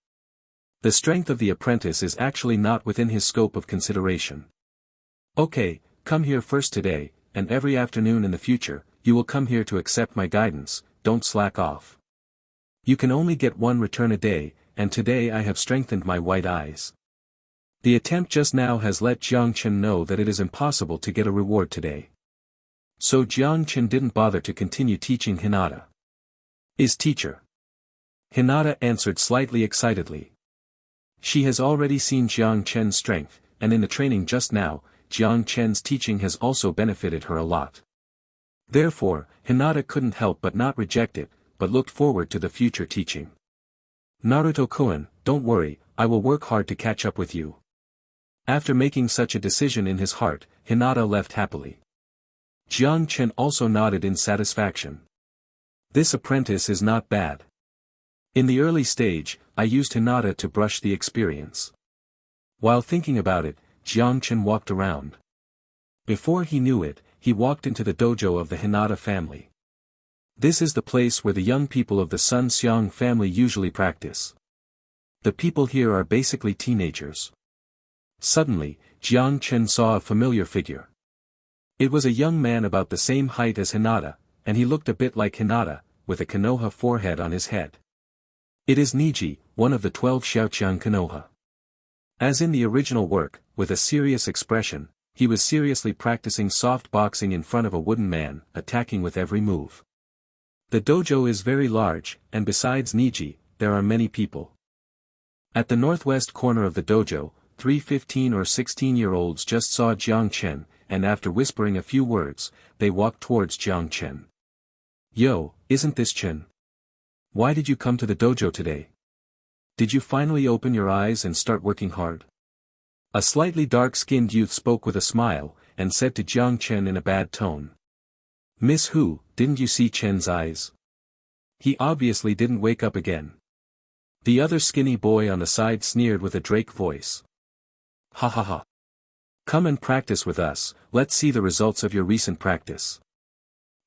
The strength of the apprentice is actually not within his scope of consideration. Okay, come here first today, and every afternoon in the future, you will come here to accept my guidance, don't slack off. You can only get one return a day, and today I have strengthened my white eyes. The attempt just now has let Jiang Chen know that it is impossible to get a reward today. So Jiang Chen didn't bother to continue teaching Hinata. Is teacher. Hinata answered slightly excitedly. She has already seen Jiang Chen's strength, and in the training just now, Jiang Chen's teaching has also benefited her a lot. Therefore, Hinata couldn't help but not reject it, but looked forward to the future teaching. Naruto-kun, don't worry, I will work hard to catch up with you. After making such a decision in his heart, Hinata left happily. Jiang Chen also nodded in satisfaction. This apprentice is not bad. In the early stage, I used Hinata to brush the experience. While thinking about it, Jiang Chen walked around. Before he knew it, he walked into the dojo of the Hinata family. This is the place where the young people of the Sun Xiang family usually practice. The people here are basically teenagers. Suddenly, Jiang Chen saw a familiar figure. It was a young man about the same height as Hinata, and he looked a bit like Hinata, with a Konoha forehead on his head. It is Niji, one of the 12 Xiaoqiang Konoha. As in the original work, with a serious expression, he was seriously practicing soft boxing in front of a wooden man, attacking with every move. The dojo is very large, and besides Niji, there are many people. At the northwest corner of the dojo, 3 15 or 16-year-olds just saw Jiang Chen, and after whispering a few words, they walked towards Jiang Chen. Yo, isn't this Chen? Why did you come to the dojo today? Did you finally open your eyes and start working hard? A slightly dark-skinned youth spoke with a smile, and said to Jiang Chen in a bad tone. Miss Hu, didn't you see Chen's eyes? He obviously didn't wake up again. The other skinny boy on the side sneered with a Drake voice. Ha ha ha. Come and practice with us, let's see the results of your recent practice.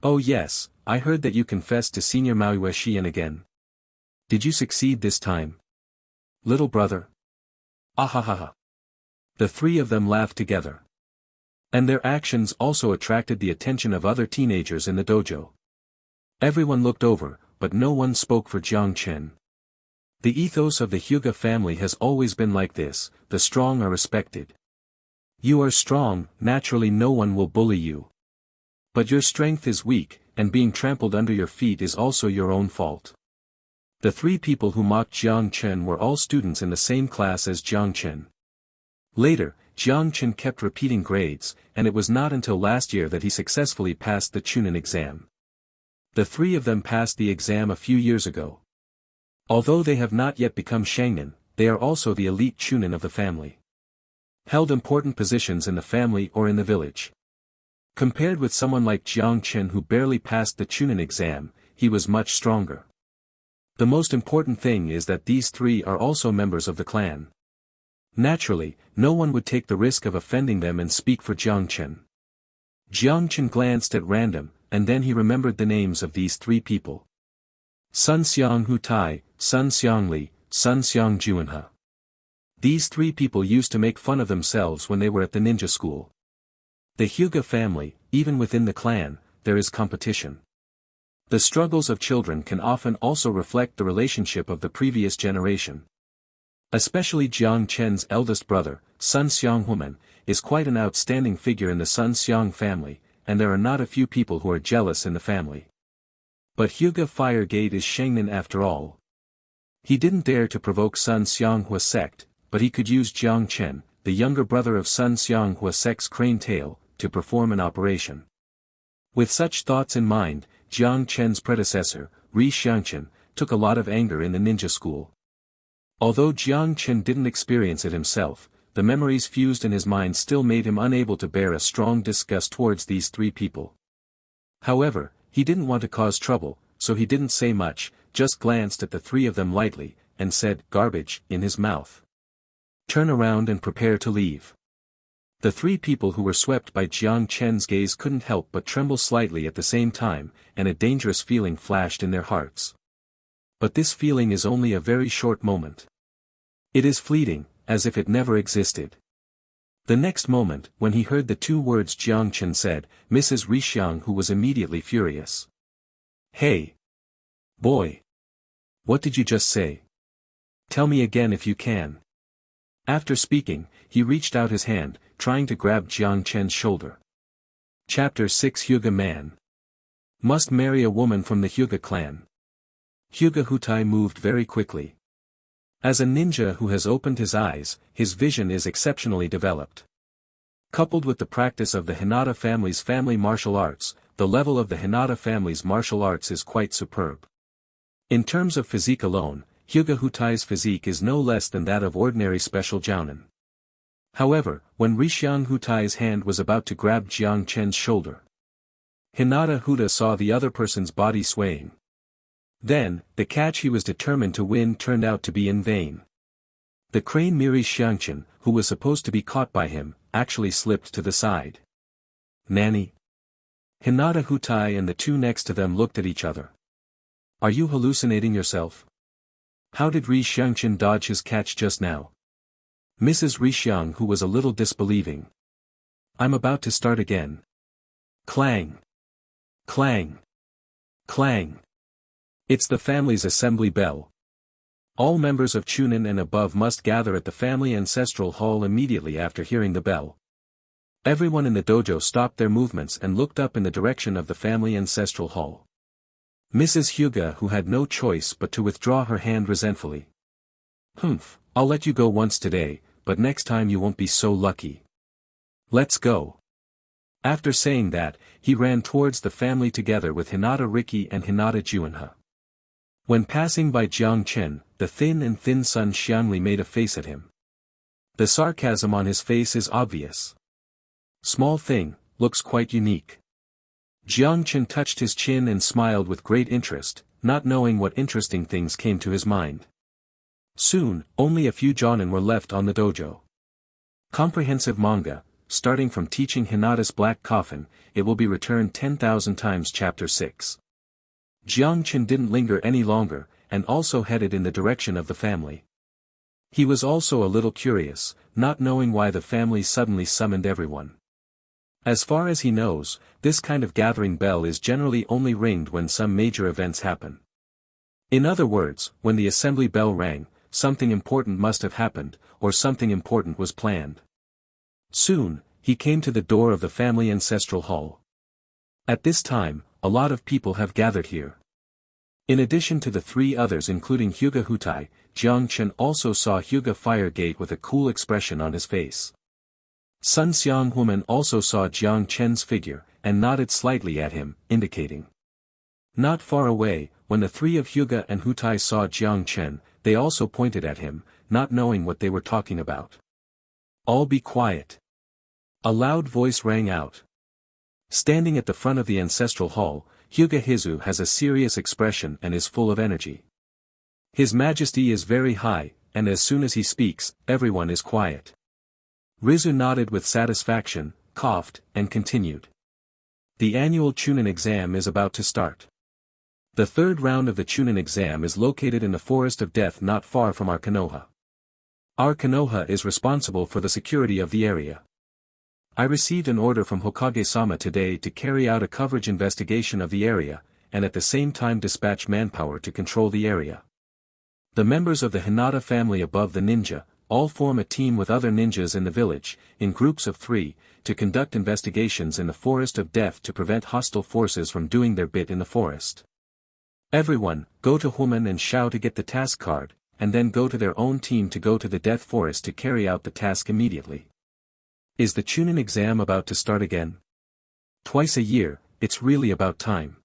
Oh yes, I heard that you confessed to Senior Maui Shian again. Did you succeed this time? Little brother? Ahahaha. The three of them laughed together. And their actions also attracted the attention of other teenagers in the dojo. Everyone looked over, but no one spoke for Jiang Chen. The ethos of the Hyuga family has always been like this, the strong are respected. You are strong, naturally no one will bully you. But your strength is weak, and being trampled under your feet is also your own fault. The three people who mocked Jiang Chen were all students in the same class as Jiang Chen. Later, Jiang Chen kept repeating grades, and it was not until last year that he successfully passed the Chunin exam. The three of them passed the exam a few years ago. Although they have not yet become Shangnin, they are also the elite Chunin of the family. held important positions in the family or in the village. Compared with someone like Jiang Chen who barely passed the Chunin exam, he was much stronger. The most important thing is that these three are also members of the clan. Naturally, no one would take the risk of offending them and speak for Jiang Chen. Jiang Chen glanced at random, and then he remembered the names of these three people. Sun Xiang Hutai, Sun Xiang Li, Sun Xiang Juanhe. These three people used to make fun of themselves when they were at the ninja school. The Hyuga family, even within the clan, there is competition. The struggles of children can often also reflect the relationship of the previous generation. Especially Jiang Chen's eldest brother, Sun Xiang Human, is quite an outstanding figure in the Sun Xiang family, and there are not a few people who are jealous in the family. But Hyuga Fire Gate is Shangnan after all. He didn't dare to provoke Sun Xiang Hua sect, but he could use Jiang Chen, the younger brother of Sun Xiang Hua sect's crane tail, to perform an operation. With such thoughts in mind, Jiang Chen's predecessor, Ri Xiangchen, took a lot of anger in the ninja school. Although Jiang Chen didn't experience it himself, the memories fused in his mind still made him unable to bear a strong disgust towards these three people. However, he didn't want to cause trouble, so he didn't say much, just glanced at the three of them lightly, and said, "Garbage," in his mouth. "Turn around and prepare to leave." The three people who were swept by Jiang Chen's gaze couldn't help but tremble slightly at the same time, and a dangerous feeling flashed in their hearts. But this feeling is only a very short moment. It is fleeting, as if it never existed. The next moment, when he heard the two words Jiang Chen said, Mrs. Rixiang who was immediately furious. "Hey! Boy! What did you just say? Tell me again if you can." After speaking, he reached out his hand, trying to grab Jiang Chen's shoulder. Chapter 6 Hyuga Man must marry a woman from the Hyuga clan. Hyuga Hutai moved very quickly. As a ninja who has opened his eyes, his vision is exceptionally developed. Coupled with the practice of the Hinata family's family martial arts, the level of the Hinata family's martial arts is quite superb. In terms of physique alone, Hyuga Hutai's physique is no less than that of ordinary special jounin. However, when Rixiang Hutai's hand was about to grab Jiang Chen's shoulder, Hinata Huta saw the other person's body swaying. Then, the catch he was determined to win turned out to be in vain. The crane Miri Xiangchen, who was supposed to be caught by him, actually slipped to the side. "Nanny?" Hinata Hutai and the two next to them looked at each other. "Are you hallucinating yourself? How did Ri Xiangchen dodge his catch just now?" Mrs. Rixiang who was a little disbelieving. "I'm about to start again." Clang! Clang! Clang! It's the family's assembly bell. All members of Chunin and above must gather at the family ancestral hall immediately after hearing the bell. Everyone in the dojo stopped their movements and looked up in the direction of the family ancestral hall. Mrs. Hyuga who had no choice but to withdraw her hand resentfully. "Humph, I'll let you go once today, but next time you won't be so lucky. Let's go." After saying that, he ran towards the family together with Hinata Riki and Hinata Juanhe. When passing by Jiang Chen, the thin and thin Sun Xiangli made a face at him. The sarcasm on his face is obvious. "Small thing, looks quite unique." Jiang Chen touched his chin and smiled with great interest, not knowing what interesting things came to his mind. Soon, only a few jonin were left on the dojo. Comprehensive manga, starting from teaching Hinata's Black Coffin, it will be returned 10,000 times Chapter 6. Jiang Chen didn't linger any longer, and also headed in the direction of the family. He was also a little curious, not knowing why the family suddenly summoned everyone. As far as he knows, this kind of gathering bell is generally only ringed when some major events happen. In other words, when the assembly bell rang, something important must have happened, or something important was planned. Soon, he came to the door of the family ancestral hall. At this time, a lot of people have gathered here. In addition to the three others including Hyuga Hutai, Jiang Chen also saw Hyuga Fire Gate with a cool expression on his face. Sun Xiang Woman also saw Jiang Chen's figure, and nodded slightly at him, indicating. Not far away, when the three of Hyuga and Hutai saw Jiang Chen, they also pointed at him, not knowing what they were talking about. All be quiet. A loud voice rang out. Standing at the front of the ancestral hall, Hyuga Hizu has a serious expression and is full of energy. His majesty is very high, and as soon as he speaks, everyone is quiet. Rizu nodded with satisfaction, coughed, and continued. The annual Chunin exam is about to start. The third round of the Chunin exam is located in the Forest of Death not far from our Konoha. Our Konoha is responsible for the security of the area. I received an order from Hokage-sama today to carry out a coverage investigation of the area, and at the same time dispatch manpower to control the area. The members of the Hinata family above the ninja, all form a team with other ninjas in the village, in groups of 3, to conduct investigations in the Forest of Death to prevent hostile forces from doing their bit in the forest. Everyone, go to Human and Shao to get the task card, and then go to their own team to go to the Death Forest to carry out the task immediately. Is the Chunin exam about to start again? Twice a year, it's really about time.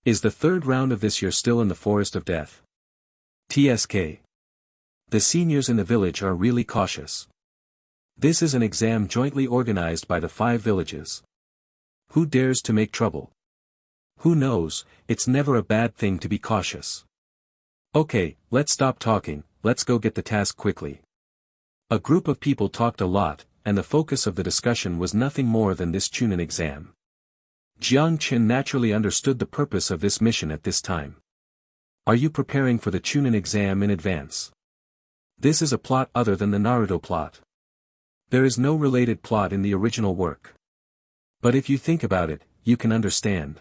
Is the third round of this year still in the Forest of Death? TSK. The seniors in the village are really cautious. This is an exam jointly organized by the 5 villages. Who dares to make trouble? Who knows, it's never a bad thing to be cautious. Okay, let's stop talking, let's go get the task quickly. A group of people talked a lot, and the focus of the discussion was nothing more than this Chunin exam. Jiang Qin naturally understood the purpose of this mission at this time. Are you preparing for the Chunin exam in advance? This is a plot other than the Naruto plot. There is no related plot in the original work. But if you think about it, you can understand.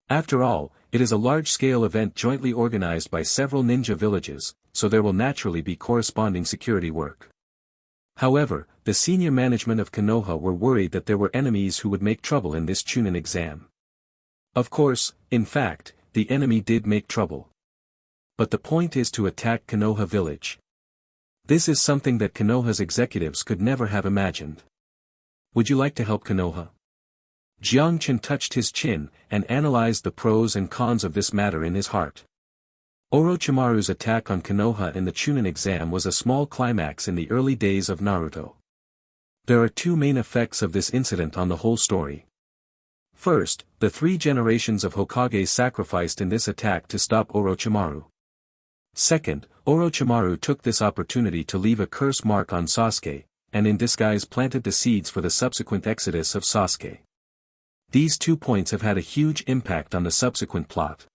After all, it is a large-scale event jointly organized by several ninja villages, so there will naturally be corresponding security work. However, the senior management of Konoha were worried that there were enemies who would make trouble in this Chunin exam. Of course, in fact, the enemy did make trouble. But the point is to attack Konoha village. This is something that Konoha's executives could never have imagined. Would you like to help Konoha? Jiang Qin touched his chin, and analyzed the pros and cons of this matter in his heart. Orochimaru's attack on Konoha in the Chunin exam was a small climax in the early days of Naruto. There are 2 main effects of this incident on the whole story. First, the 3 generations of Hokage sacrificed in this attack to stop Orochimaru. Second, Orochimaru took this opportunity to leave a curse mark on Sasuke, and in disguise planted the seeds for the subsequent exodus of Sasuke. These 2 points have had a huge impact on the subsequent plot.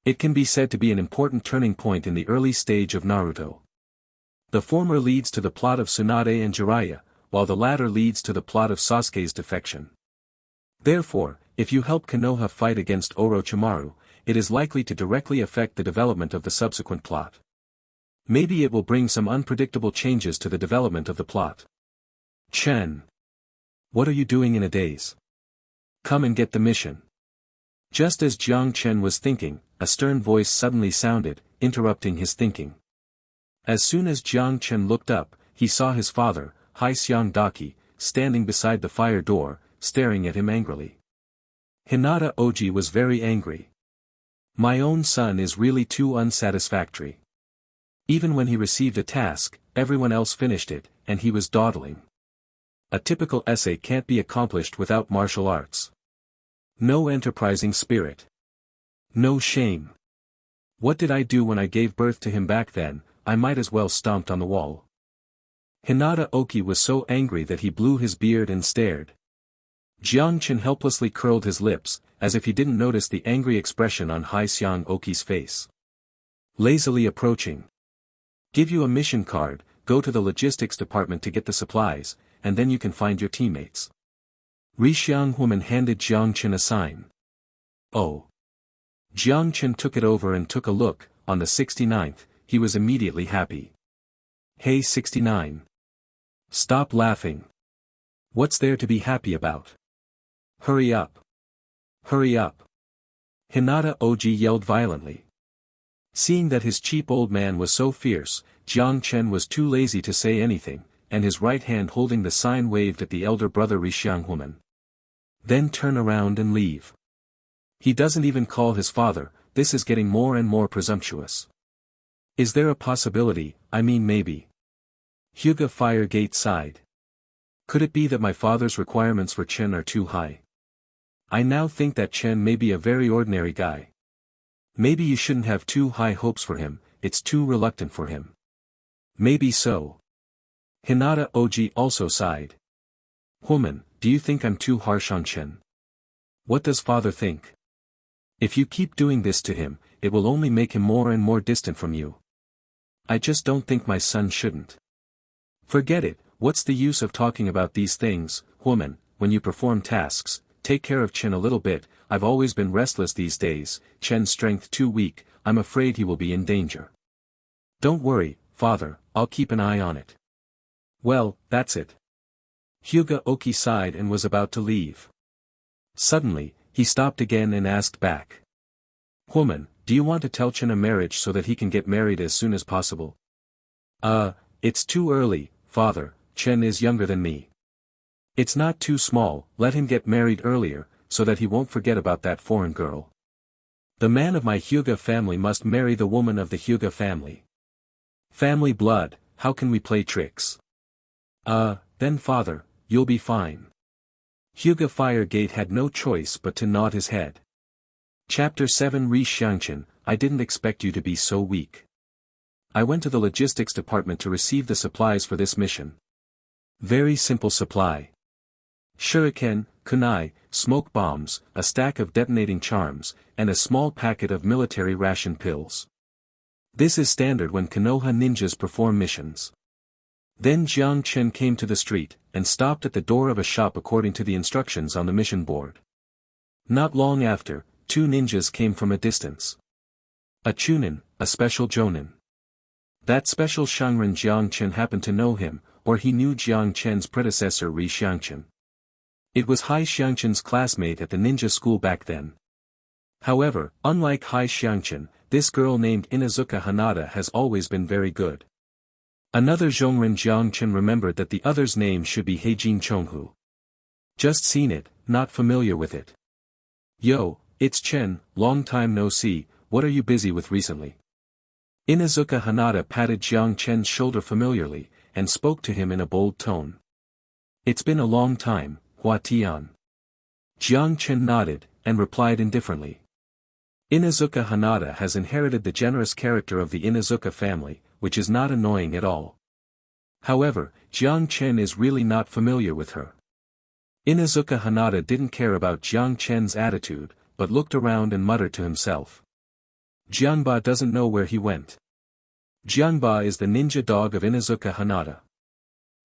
It can be said to be an important turning point in the early stage of Naruto. The former leads to the plot of Tsunade and Jiraiya, while the latter leads to the plot of Sasuke's defection. Therefore, if you help Konoha fight against Orochimaru, it is likely to directly affect the development of the subsequent plot. Maybe it will bring some unpredictable changes to the development of the plot. Chen. What are you doing in a daze? Come and get the mission. Just as Jiang Chen was thinking, a stern voice suddenly sounded, interrupting his thinking. As soon as Jiang Chen looked up, he saw his father, Haixiang Daki, standing beside the fire door, staring at him angrily. Hinata Oji was very angry. My own son is really too unsatisfactory. Even when he received a task, everyone else finished it, and he was dawdling. A typical essay can't be accomplished without martial arts. No enterprising spirit. No shame. What did I do when I gave birth to him back then? I might as well stomped on the wall. Hinata Oki was so angry that he blew his beard and stared. Jiang Chen helplessly curled his lips, as if he didn't notice the angry expression on Haixiang Oki's face. Lazily approaching. Give you a mission card, go to the logistics department to get the supplies, and then you can find your teammates. Rixiang Woman handed Jiang Chen a sign. Oh. Jiang Chen took it over and took a look. On the 69th, he was immediately happy. Hey 69. Stop laughing. What's there to be happy about? Hurry up. Hurry up. Hinata Oji yelled violently. Seeing that his cheap old man was so fierce, Jiang Chen was too lazy to say anything, and his right hand holding the sign waved at the elder brother Rixiang Woman. Then turn around and leave. He doesn't even call his father. This is getting more and more presumptuous. Is there a possibility, I mean maybe? Hyuga Firegate sighed. Could it be that my father's requirements for Chen are too high? I now think that Chen may be a very ordinary guy. Maybe you shouldn't have too high hopes for him, it's too reluctant for him. Maybe so. Hinata Oji also sighed. Woman, do you think I'm too harsh on Chen? What does father think? If you keep doing this to him, it will only make him more and more distant from you. I just don't think my son shouldn't. Forget it, what's the use of talking about these things, woman, when you perform tasks, take care of Chen a little bit, I've always been restless these days, Chen's strength too weak, I'm afraid he will be in danger. Don't worry, father, I'll keep an eye on it. Well, that's it. Hyuga Oki sighed and was about to leave. Suddenly, he stopped again and asked back. Woman, do you want to tell Chen a marriage so that he can get married as soon as possible? It's too early, father, Chen is younger than me. It's not too small, let him get married earlier, so that he won't forget about that foreign girl. The man of my Hyuga family must marry the woman of the Hyuga family. Family blood, how can we play tricks? Then father, you'll be fine. Hyuga Firegate had no choice but to nod his head. Chapter 7 Ri Xiangchen, I didn't expect you to be so weak. I went to the logistics department to receive the supplies for this mission. Very simple supply. Shuriken, kunai, smoke bombs, a stack of detonating charms, and a small packet of military ration pills. This is standard when Konoha ninjas perform missions. Then Jiang Chen came to the street, and stopped at the door of a shop according to the instructions on the mission board. Not long after, two ninjas came from a distance. A chunin, a special jonin. That special shangren Jiang Chen happened to know him, or he knew Jiang Chen's predecessor Ri Xiangchen. It was Hai Xiangchen's classmate at the ninja school back then. However, unlike Hai Xiangchen, this girl named Inuzuka Hinata has always been very good. Another Zhongren Jiang Chen remembered that the other's name should be Heijin Chonghu. Just seen it, not familiar with it. Yo, it's Chen, long time no see, what are you busy with recently? Inuzuka Hinata patted Jiang Chen's shoulder familiarly, and spoke to him in a bold tone. It's been a long time, Hua Tian. Jiang Chen nodded, and replied indifferently. Inuzuka Hinata has inherited the generous character of the Inuzuka family, which is not annoying at all. However, Jiang Chen is really not familiar with her. Inuzuka Hinata didn't care about Jiang Chen's attitude, but looked around and muttered to himself. Jiangba doesn't know where he went. Jiangba is the ninja dog of Inuzuka Hinata.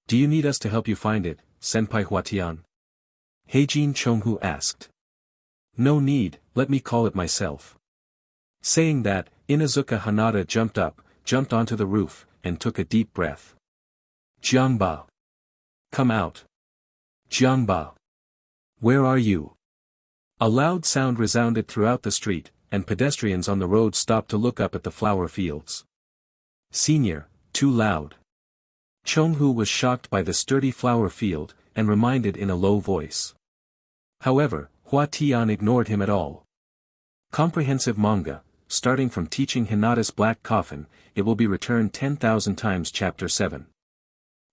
Do you need us to help you find it, Senpai Huatian? Heijin Chonghu asked. No need, let me call it myself. Saying that, Inuzuka Hinata jumped onto the roof, and took a deep breath. Jiangba. Come out. Jiangba. Where are you? A loud sound resounded throughout the street, and pedestrians on the road stopped to look up at the flower fields. Senior, too loud. Chonghu was shocked by the sturdy flower field, and reminded in a low voice. However, Hua Tian ignored him at all. Comprehensive manga, starting from teaching Hinata's Black Coffin, it will be returned 10,000 times Chapter 7.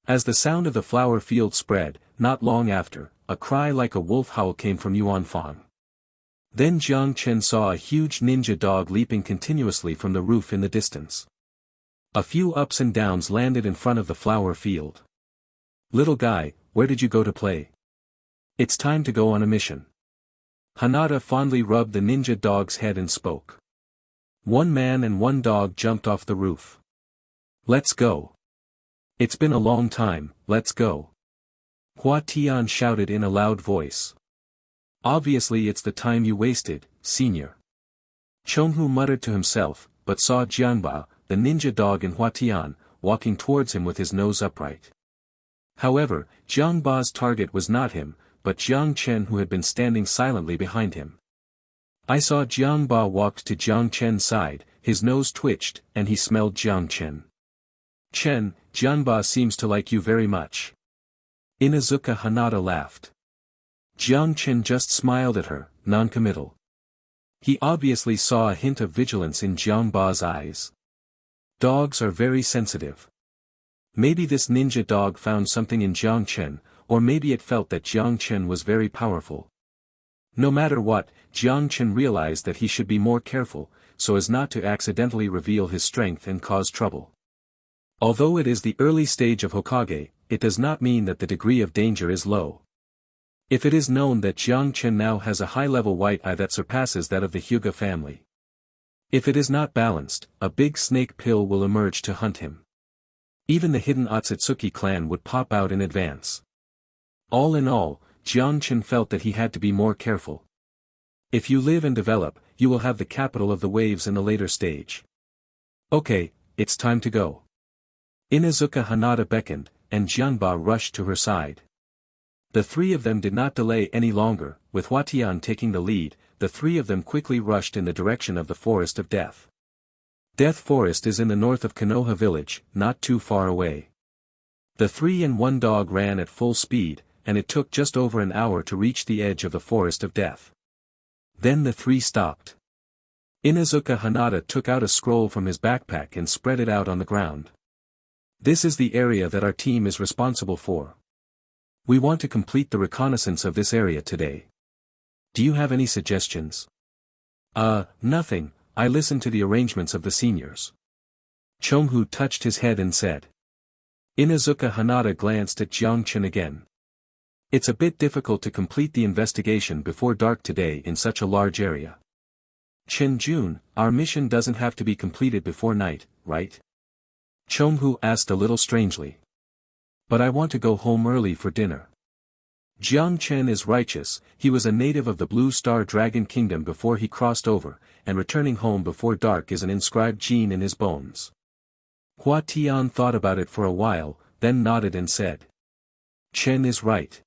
As the sound of the flower field spread, not long after, a cry like a wolf howl came from Yuanfang. Then Jiang Chen saw a huge ninja dog leaping continuously from the roof in the distance. A few ups and downs landed in front of the flower field. Little guy, where did you go to play? It's time to go on a mission. Hinata fondly rubbed the ninja dog's head and spoke. One man and one dog jumped off the roof. Let's go. It's been a long time, let's go. Hua Tian shouted in a loud voice. Obviously it's the time you wasted, senior. Chonghu muttered to himself, but saw Jiangba, the ninja dog in Hua Tian, walking towards him with his nose upright. However, Jiangba's target was not him, but Jiang Chen who had been standing silently behind him. I saw Jiangba walked to Jiang Chen's side, his nose twitched, and he smelled Jiang Chen. Chen, Jiangba seems to like you very much. Inuzuka Hinata laughed. Jiang Chen just smiled at her, non-committal. He obviously saw a hint of vigilance in Jiangba's eyes. Dogs are very sensitive. Maybe this ninja dog found something in Jiang Chen, or maybe it felt that Jiang Chen was very powerful. No matter what, Jiang Chen realized that he should be more careful, so as not to accidentally reveal his strength and cause trouble. Although it is the early stage of Hokage, it does not mean that the degree of danger is low. If it is known that Jiang Chen now has a high-level white eye that surpasses that of the Hyuga family. If it is not balanced, a big snake pill will emerge to hunt him. Even the hidden Otsutsuki clan would pop out in advance. All in all, Jiang Chen felt that he had to be more careful. If you live and develop, you will have the capital of the waves in the later stage. Okay, it's time to go. Inuzuka Hinata beckoned, and Jianba rushed to her side. The three of them did not delay any longer, with Huatian taking the lead. The three of them quickly rushed in the direction of the Forest of Death. Death Forest is in the north of Konoha village, not too far away. The 3 and 1 dog ran at full speed, and it took just over an hour to reach the edge of the Forest of Death. Then the 3 stopped. Inuzuka Hinata took out a scroll from his backpack and spread it out on the ground. This is the area that our team is responsible for. We want to complete the reconnaissance of this area today. Do you have any suggestions? Nothing, I listened to the arrangements of the seniors. Chonghu touched his head and said. Inuzuka Hinata glanced at Jiang Chen again. It's a bit difficult to complete the investigation before dark today in such a large area. Chen Jun, our mission doesn't have to be completed before night, right? Chonghu asked a little strangely. But I want to go home early for dinner. Jiang Chen is righteous, he was a native of the Blue Star Dragon Kingdom before he crossed over, and returning home before dark is an inscribed gene in his bones. Hua Tian thought about it for a while, then nodded and said. Chen is right.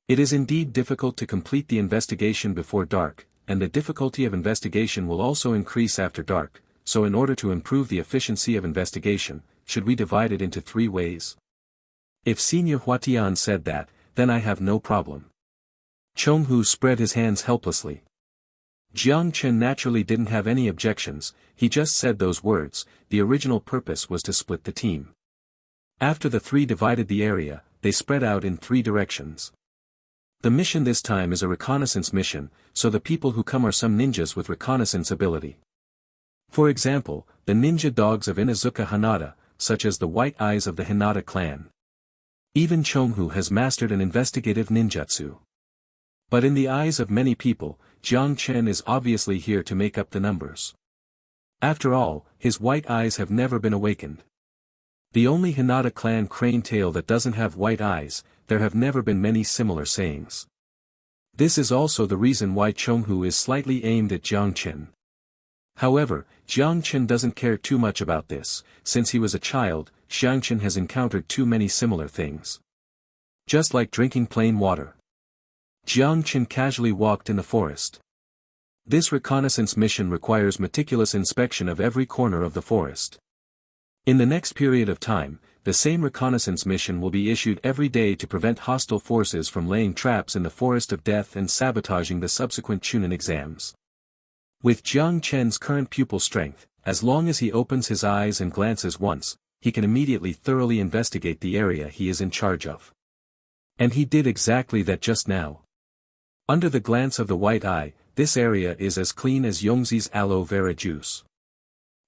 It is indeed difficult to complete the investigation before dark, and the difficulty of investigation will also increase after dark, so in order to improve the efficiency of investigation, should we divide it into 3 ways? If Senior Huatian said that, then I have no problem. Chonghu spread his hands helplessly. Jiang Chen naturally didn't have any objections, he just said those words. The original purpose was to split the team. After the 3 divided the area, they spread out in 3 directions. The mission this time is a reconnaissance mission, so the people who come are some ninjas with reconnaissance ability. For example, the ninja dogs of Inuzuka Hinata, such as the white eyes of the Hinata clan. Even Chonghu has mastered an investigative ninjutsu. But in the eyes of many people, Jiang Chen is obviously here to make up the numbers. After all, his white eyes have never been awakened. The only Hinata clan crane tail that doesn't have white eyes, there have never been many similar sayings. This is also the reason why Chonghu is slightly aimed at Jiang Chen. However, Jiang Chen doesn't care too much about this. Since he was a child, Jiang Chen has encountered too many similar things. Just like drinking plain water. Jiang Chen casually walked in the forest. This reconnaissance mission requires meticulous inspection of every corner of the forest. In the next period of time, the same reconnaissance mission will be issued every day to prevent hostile forces from laying traps in the Forest of Death and sabotaging the subsequent Chunin exams. With Jiang Chen's current pupil strength, as long as he opens his eyes and glances once, he can immediately thoroughly investigate the area he is in charge of. And he did exactly that just now. Under the glance of the white eye, this area is as clean as Yongzi's aloe vera juice.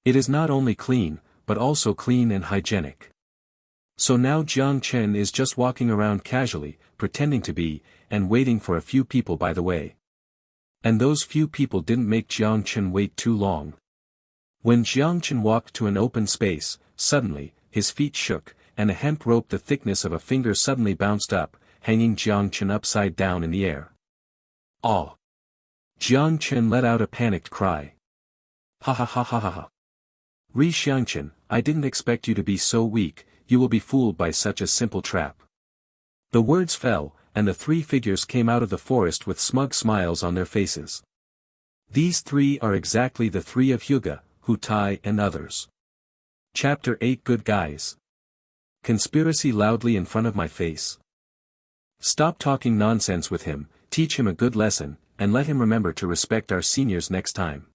It is not only clean, but also clean and hygienic. So now Jiang Chen is just walking around casually, pretending to be, and waiting for a few people by the way. And those few people didn't make Jiang Chen wait too long. When Jiang Chen walked to an open space, suddenly, his feet shook, and a hemp rope the thickness of a finger suddenly bounced up, hanging Jiang Chen upside down in the air. Oh! Jiang Chen let out a panicked cry. Ha ha ha ha ha ha. Ri Xiangchen, I didn't expect you to be so weak, you will be fooled by such a simple trap. The words fell, and the 3 figures came out of the forest with smug smiles on their faces. These 3 are exactly the 3 of Hyuga, Hutai and others. Chapter 8 Good Guys. Conspiracy loudly in front of my face. Stop talking nonsense with him, teach him a good lesson, and let him remember to respect our seniors next time.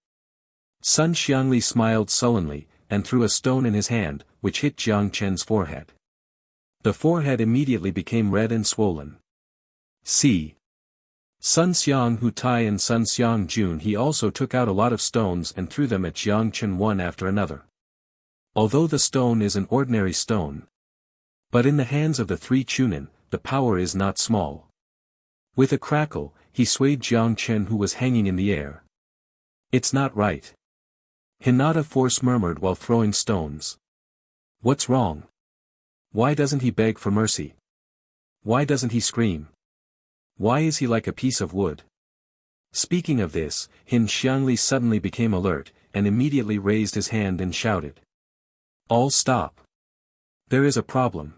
Sun Xiangli smiled sullenly, and threw a stone in his hand, which hit Jiang Chen's forehead. The forehead immediately became red and swollen. See. Sun Xiang Hutai and Sun Xiang Jun. He also took out a lot of stones and threw them at Jiang Chen one after another. Although the stone is an ordinary stone, but in the hands of the three Chunin, the power is not small. With a crackle, he swayed Jiang Chen who was hanging in the air. It's not right. Hinata Force murmured while throwing stones. What's wrong? Why doesn't he beg for mercy? Why doesn't he scream? Why is he like a piece of wood? Speaking of this, Hin Xiangli suddenly became alert, and immediately raised his hand and shouted. All stop. There is a problem.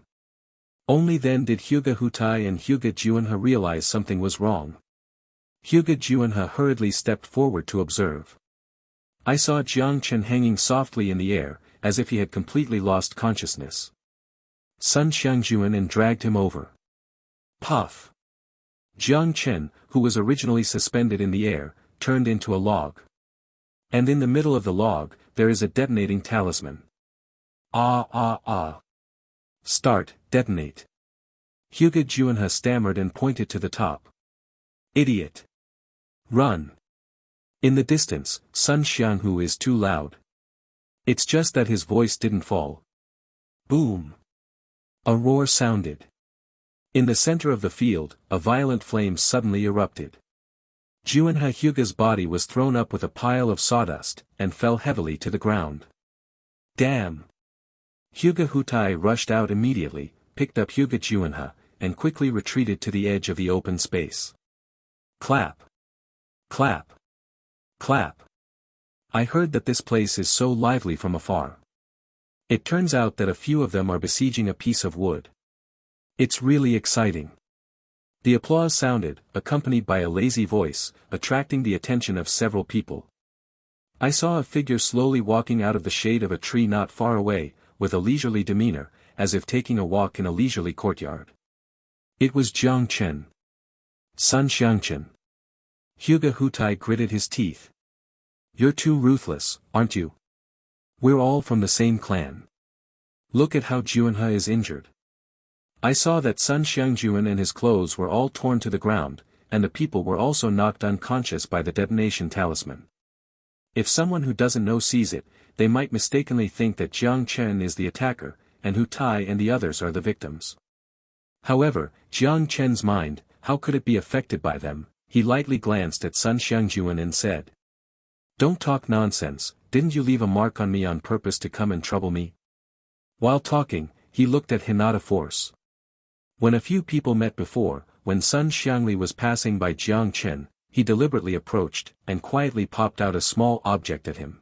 Only then did Hyuga Hutai and Hyuga Juanha realize something was wrong. Hyuga Juanha hurriedly stepped forward to observe. I saw Jiang Chen hanging softly in the air, as if he had completely lost consciousness. Sun Xiangjuan and dragged him over. Puff. Jiang Chen, who was originally suspended in the air, turned into a log. And in the middle of the log, there is a detonating talisman. Ah ah ah. Start, detonate. Hyuga Juanha stammered and pointed to the top. Idiot. Run. In the distance, Sun Xianghu is too loud. It's just that his voice didn't fall. Boom. A roar sounded. In the center of the field, a violent flame suddenly erupted. Juanha Hyuga's body was thrown up with a pile of sawdust, and fell heavily to the ground. Damn! Hyuga Hutai rushed out immediately, picked up Hyuga Juanha, and quickly retreated to the edge of the open space. Clap! Clap! Clap! I heard that this place is so lively from afar. It turns out that a few of them are besieging a piece of wood. It's really exciting. The applause sounded, accompanied by a lazy voice, attracting the attention of several people. I saw a figure slowly walking out of the shade of a tree not far away, with a leisurely demeanor, as if taking a walk in a leisurely courtyard. It was Jiang Chen. Sun Xiangchen. Hyuga Hutai gritted his teeth. You're too ruthless, aren't you? We're all from the same clan. Look at how Juanha is injured. I saw that Sun Xiangjuan and his clothes were all torn to the ground, and the people were also knocked unconscious by the detonation talisman. If someone who doesn't know sees it, they might mistakenly think that Jiang Chen is the attacker, and Hutai and the others are the victims. However, Jiang Chen's mind, how could it be affected by them? He lightly glanced at Sun Xiangjuan and said. Don't talk nonsense, didn't you leave a mark on me on purpose to come and trouble me? While talking, he looked at Hinata Force. When a few people met before, when Sun Xiangli was passing by Jiang Chen, he deliberately approached, and quietly popped out a small object at him.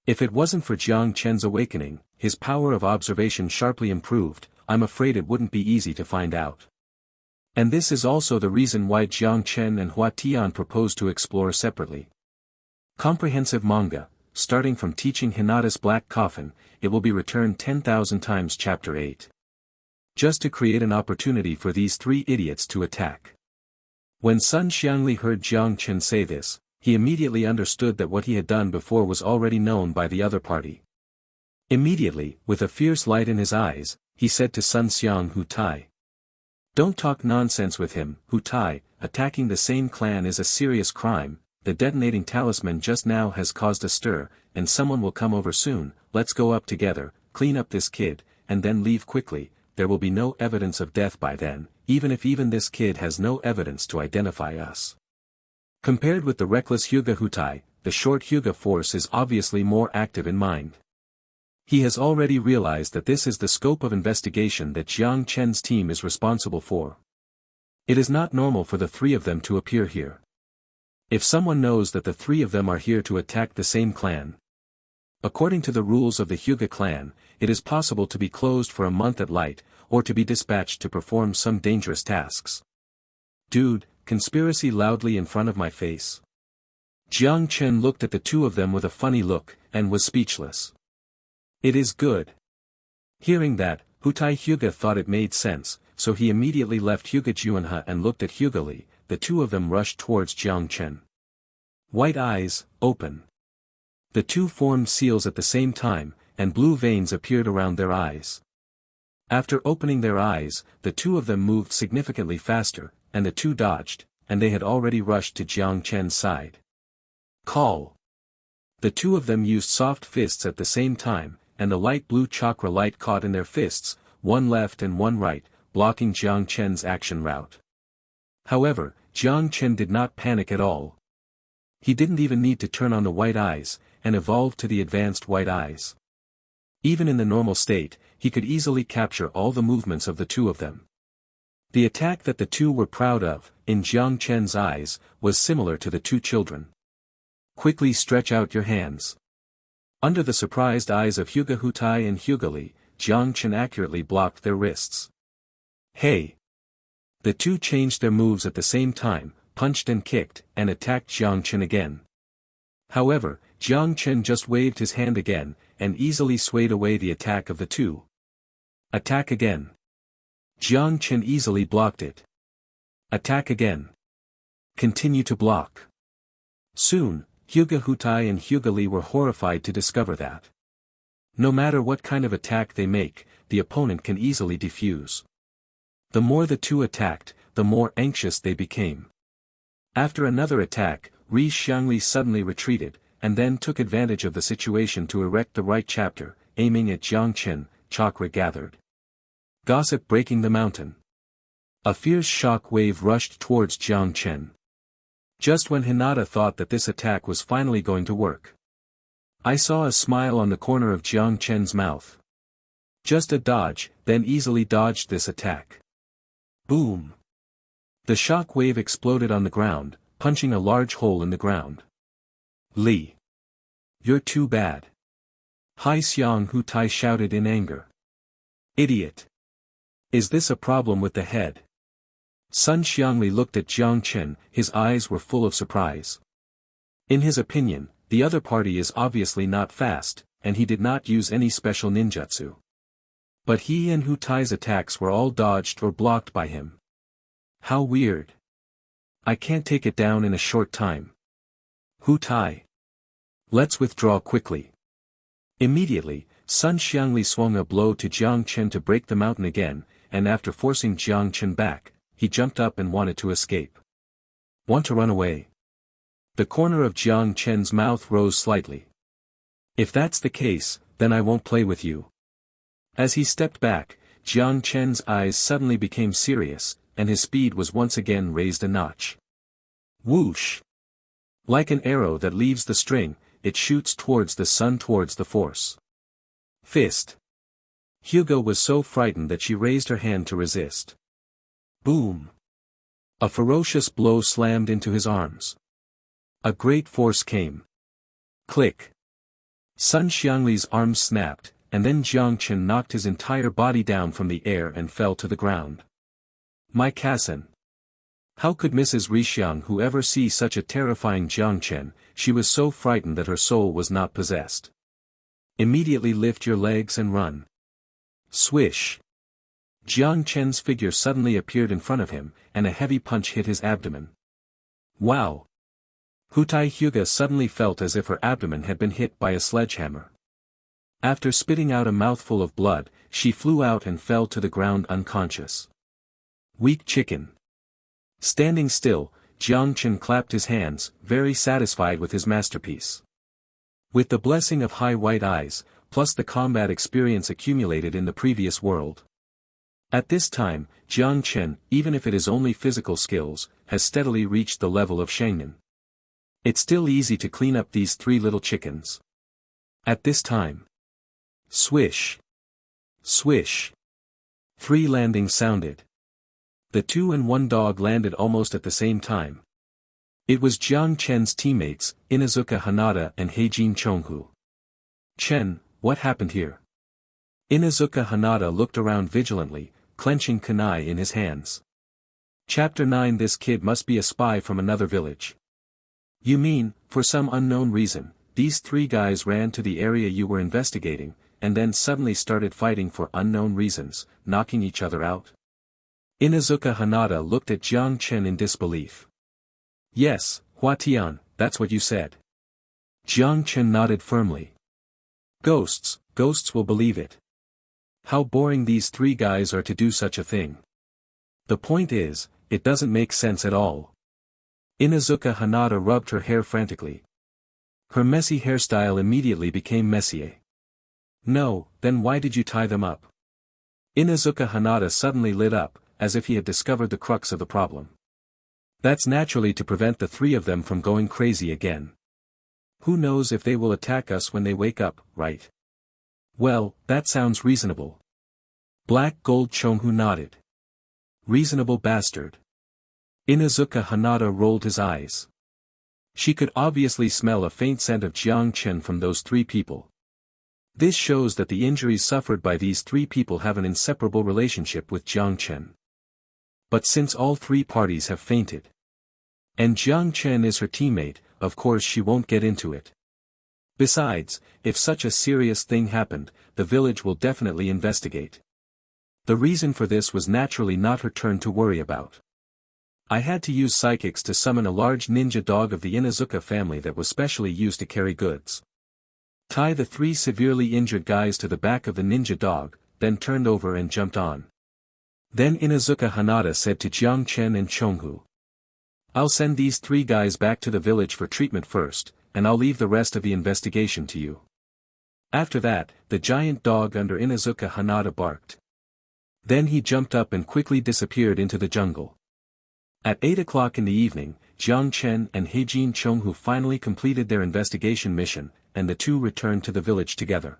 If it wasn't for Jiang Chen's awakening, his power of observation sharply improved, I'm afraid it wouldn't be easy to find out. And this is also the reason why Jiang Chen and Hua Tian proposed to explore separately. Comprehensive manga, starting from teaching Hinata's Black Coffin, it will be returned 10,000 times Chapter 8. Just to create an opportunity for these three idiots to attack. When Sun Xiangli heard Jiang Chen say this, he immediately understood that what he had done before was already known by the other party. Immediately, with a fierce light in his eyes, he said to Sun Xiang Hutai. Don't talk nonsense with him, Hutai, attacking the same clan is a serious crime, the detonating talisman just now has caused a stir, and someone will come over soon, let's go up together, clean up this kid, and then leave quickly. There will be no evidence of death by then, even if this kid has no evidence to identify us. Compared with the reckless Hyuga Hutai, the short Hyuga Force is obviously more active in mind. He has already realized that this is the scope of investigation that Jiang Chen's team is responsible for. It is not normal for the three of them to appear here. If someone knows that the three of them are here to attack the same clan, according to the rules of the Hyuga clan, it is possible to be closed for a month at light, or to be dispatched to perform some dangerous tasks. Dude, conspiracy loudly in front of my face. Jiang Chen looked at the two of them with a funny look, and was speechless. It is good. Hearing that, Hutai Hyuga thought it made sense, so he immediately left Hyuga Juanha and looked at Hyuga Li. The two of them rushed towards Jiang Chen. White eyes, open. The two formed seals at the same time, and blue veins appeared around their eyes. After opening their eyes, the two of them moved significantly faster, and the two dodged, and they had already rushed to Jiang Chen's side. Call! The two of them used soft fists at the same time, and the light blue chakra light caught in their fists, one left and one right, blocking Jiang Chen's action route. However, Jiang Chen did not panic at all. He didn't even need to turn on the white eyes, and evolved to the advanced white eyes. Even in the normal state, he could easily capture all the movements of the two of them. The attack that the two were proud of, in Jiang Chen's eyes, was similar to the two children. Quickly stretch out your hands. Under the surprised eyes of Hyuga Hutai and Hyuga Lee, Jiang Chen accurately blocked their wrists. Hey! The two changed their moves at the same time, punched and kicked, and attacked Jiang Chen again. However, Jiang Chen just waved his hand again, and easily swayed away the attack of the two. Attack again. Jiang Chen easily blocked it. Attack again. Continue to block. Soon, Hyuga Hutai and Hyuga Lee were horrified to discover that no matter what kind of attack they make, the opponent can easily defuse. The more the two attacked, the more anxious they became. After another attack, Ri Xiangli suddenly retreated, and then took advantage of the situation to erect the right chapter, aiming at Jiang Chen. Chakra gathered. Gossip breaking the mountain. A fierce shock wave rushed towards Jiang Chen. Just when Hinata thought that this attack was finally going to work, I saw a smile on the corner of Jiang Chen's mouth. Just a dodge, then easily dodged this attack. Boom! The shock wave exploded on the ground, punching a large hole in the ground. Li! You're too bad. Hai Xiang Hutai shouted in anger. Idiot! Is this a problem with the head? Sun Xiangli looked at Jiang Chen, his eyes were full of surprise. In his opinion, the other party is obviously not fast, and he did not use any special ninjutsu. But he and Hutai's attacks were all dodged or blocked by him. How weird. I can't take it down in a short time. Hutai! Let's withdraw quickly. Immediately, Sun Xiangli swung a blow to Jiang Chen to break the mountain again, and after forcing Jiang Chen back, he jumped up and wanted to escape. Want to run away? The corner of Jiang Chen's mouth rose slightly. If that's the case, then I won't play with you. As he stepped back, Jiang Chen's eyes suddenly became serious, and his speed was once again raised a notch. Whoosh! Like an arrow that leaves the string, it shoots towards the sun, towards the force. Fist. Hyuga was so frightened that she raised her hand to resist. Boom! A ferocious blow slammed into his arms. A great force came. Click! Sun Xiangli's arms snapped, and then Jiang Chen knocked his entire body down from the air and fell to the ground. My cousin! How could Mrs. Rixiang who ever see such a terrifying Jiang Chen? She was so frightened that her soul was not possessed. Immediately lift your legs and run. Swish! Jiang Chen's figure suddenly appeared in front of him, and a heavy punch hit his abdomen. Wow! Hutai Hyuga suddenly felt as if her abdomen had been hit by a sledgehammer. After spitting out a mouthful of blood, she flew out and fell to the ground unconscious. Weak chicken. Standing still, Jiang Chen clapped his hands, very satisfied with his masterpiece. With the blessing of high white eyes, plus the combat experience accumulated in the previous world. At this time, Jiang Chen, even if it is only physical skills, has steadily reached the level of Shangnan. It's still easy to clean up these three little chickens. At this time. Swish. Swish. 3 landings sounded. The 2 and 1 dog landed almost at the same time. It was Jiang Chen's teammates, Inuzuka Hinata and Heijin Chonghu. Chen, what happened here? Inuzuka Hinata looked around vigilantly, clenching kunai in his hands. Chapter 9. This kid must be a spy from another village. You mean, for some unknown reason, these 3 guys ran to the area you were investigating, and then suddenly started fighting for unknown reasons, knocking each other out? Inuzuka Hinata looked at Jiang Chen in disbelief. Yes, Hua Tian, that's what you said. Jiang Chen nodded firmly. Ghosts will believe it. How boring these three guys are to do such a thing. The point is, it doesn't make sense at all. Inuzuka Hinata rubbed her hair frantically. Her messy hairstyle immediately became messier. No, then why did you tie them up? Inuzuka Hinata suddenly lit up, as if he had discovered the crux of the problem. That's naturally to prevent the three of them from going crazy again. Who knows if they will attack us when they wake up, right? Well, that sounds reasonable. Black Gold Chonhu nodded. Reasonable bastard. Inuzuka Hinata rolled his eyes. She could obviously smell a faint scent of Jiangchen from those three people. This shows that the injuries suffered by these three people have an inseparable relationship with Jiangchen. But since all three parties have fainted, and Jiangchen is her teammate, of course she won't get into it. Besides, if such a serious thing happened, the village will definitely investigate. The reason for this was naturally not her turn to worry about. I had to use psychics to summon a large ninja dog of the Inuzuka family that was specially used to carry goods. Tie the three severely injured guys to the back of the ninja dog, then turned over and jumped on. Then Inuzuka Hinata said to Jiangchen and Chonghu. I'll send these three guys back to the village for treatment first, and I'll leave the rest of the investigation to you. After that, the giant dog under Inuzuka Hinata barked. Then he jumped up and quickly disappeared into the jungle. At 8 o'clock in the evening, Jiangchen and Heijin Chonghu finally completed their investigation mission, and the two returned to the village together.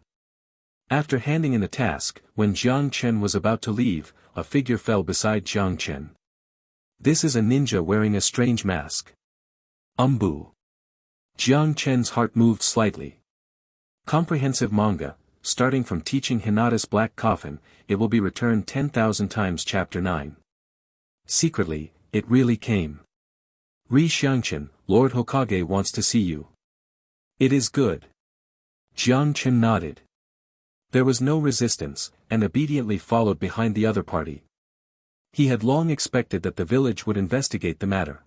After handing in the task, when Jiangchen was about to leave, a figure fell beside Jiangchen. This is a ninja wearing a strange mask. Umbu. Jiangchen's heart moved slightly. Comprehensive manga, starting from teaching Hinata's Black Coffin, it will be returned 10,000 times Chapter 9. Secretly, it really came. Ri Xiangchen, Lord Hokage wants to see you. It is good. Jiangchen nodded. There was no resistance, and obediently followed behind the other party. He had long expected that the village would investigate the matter.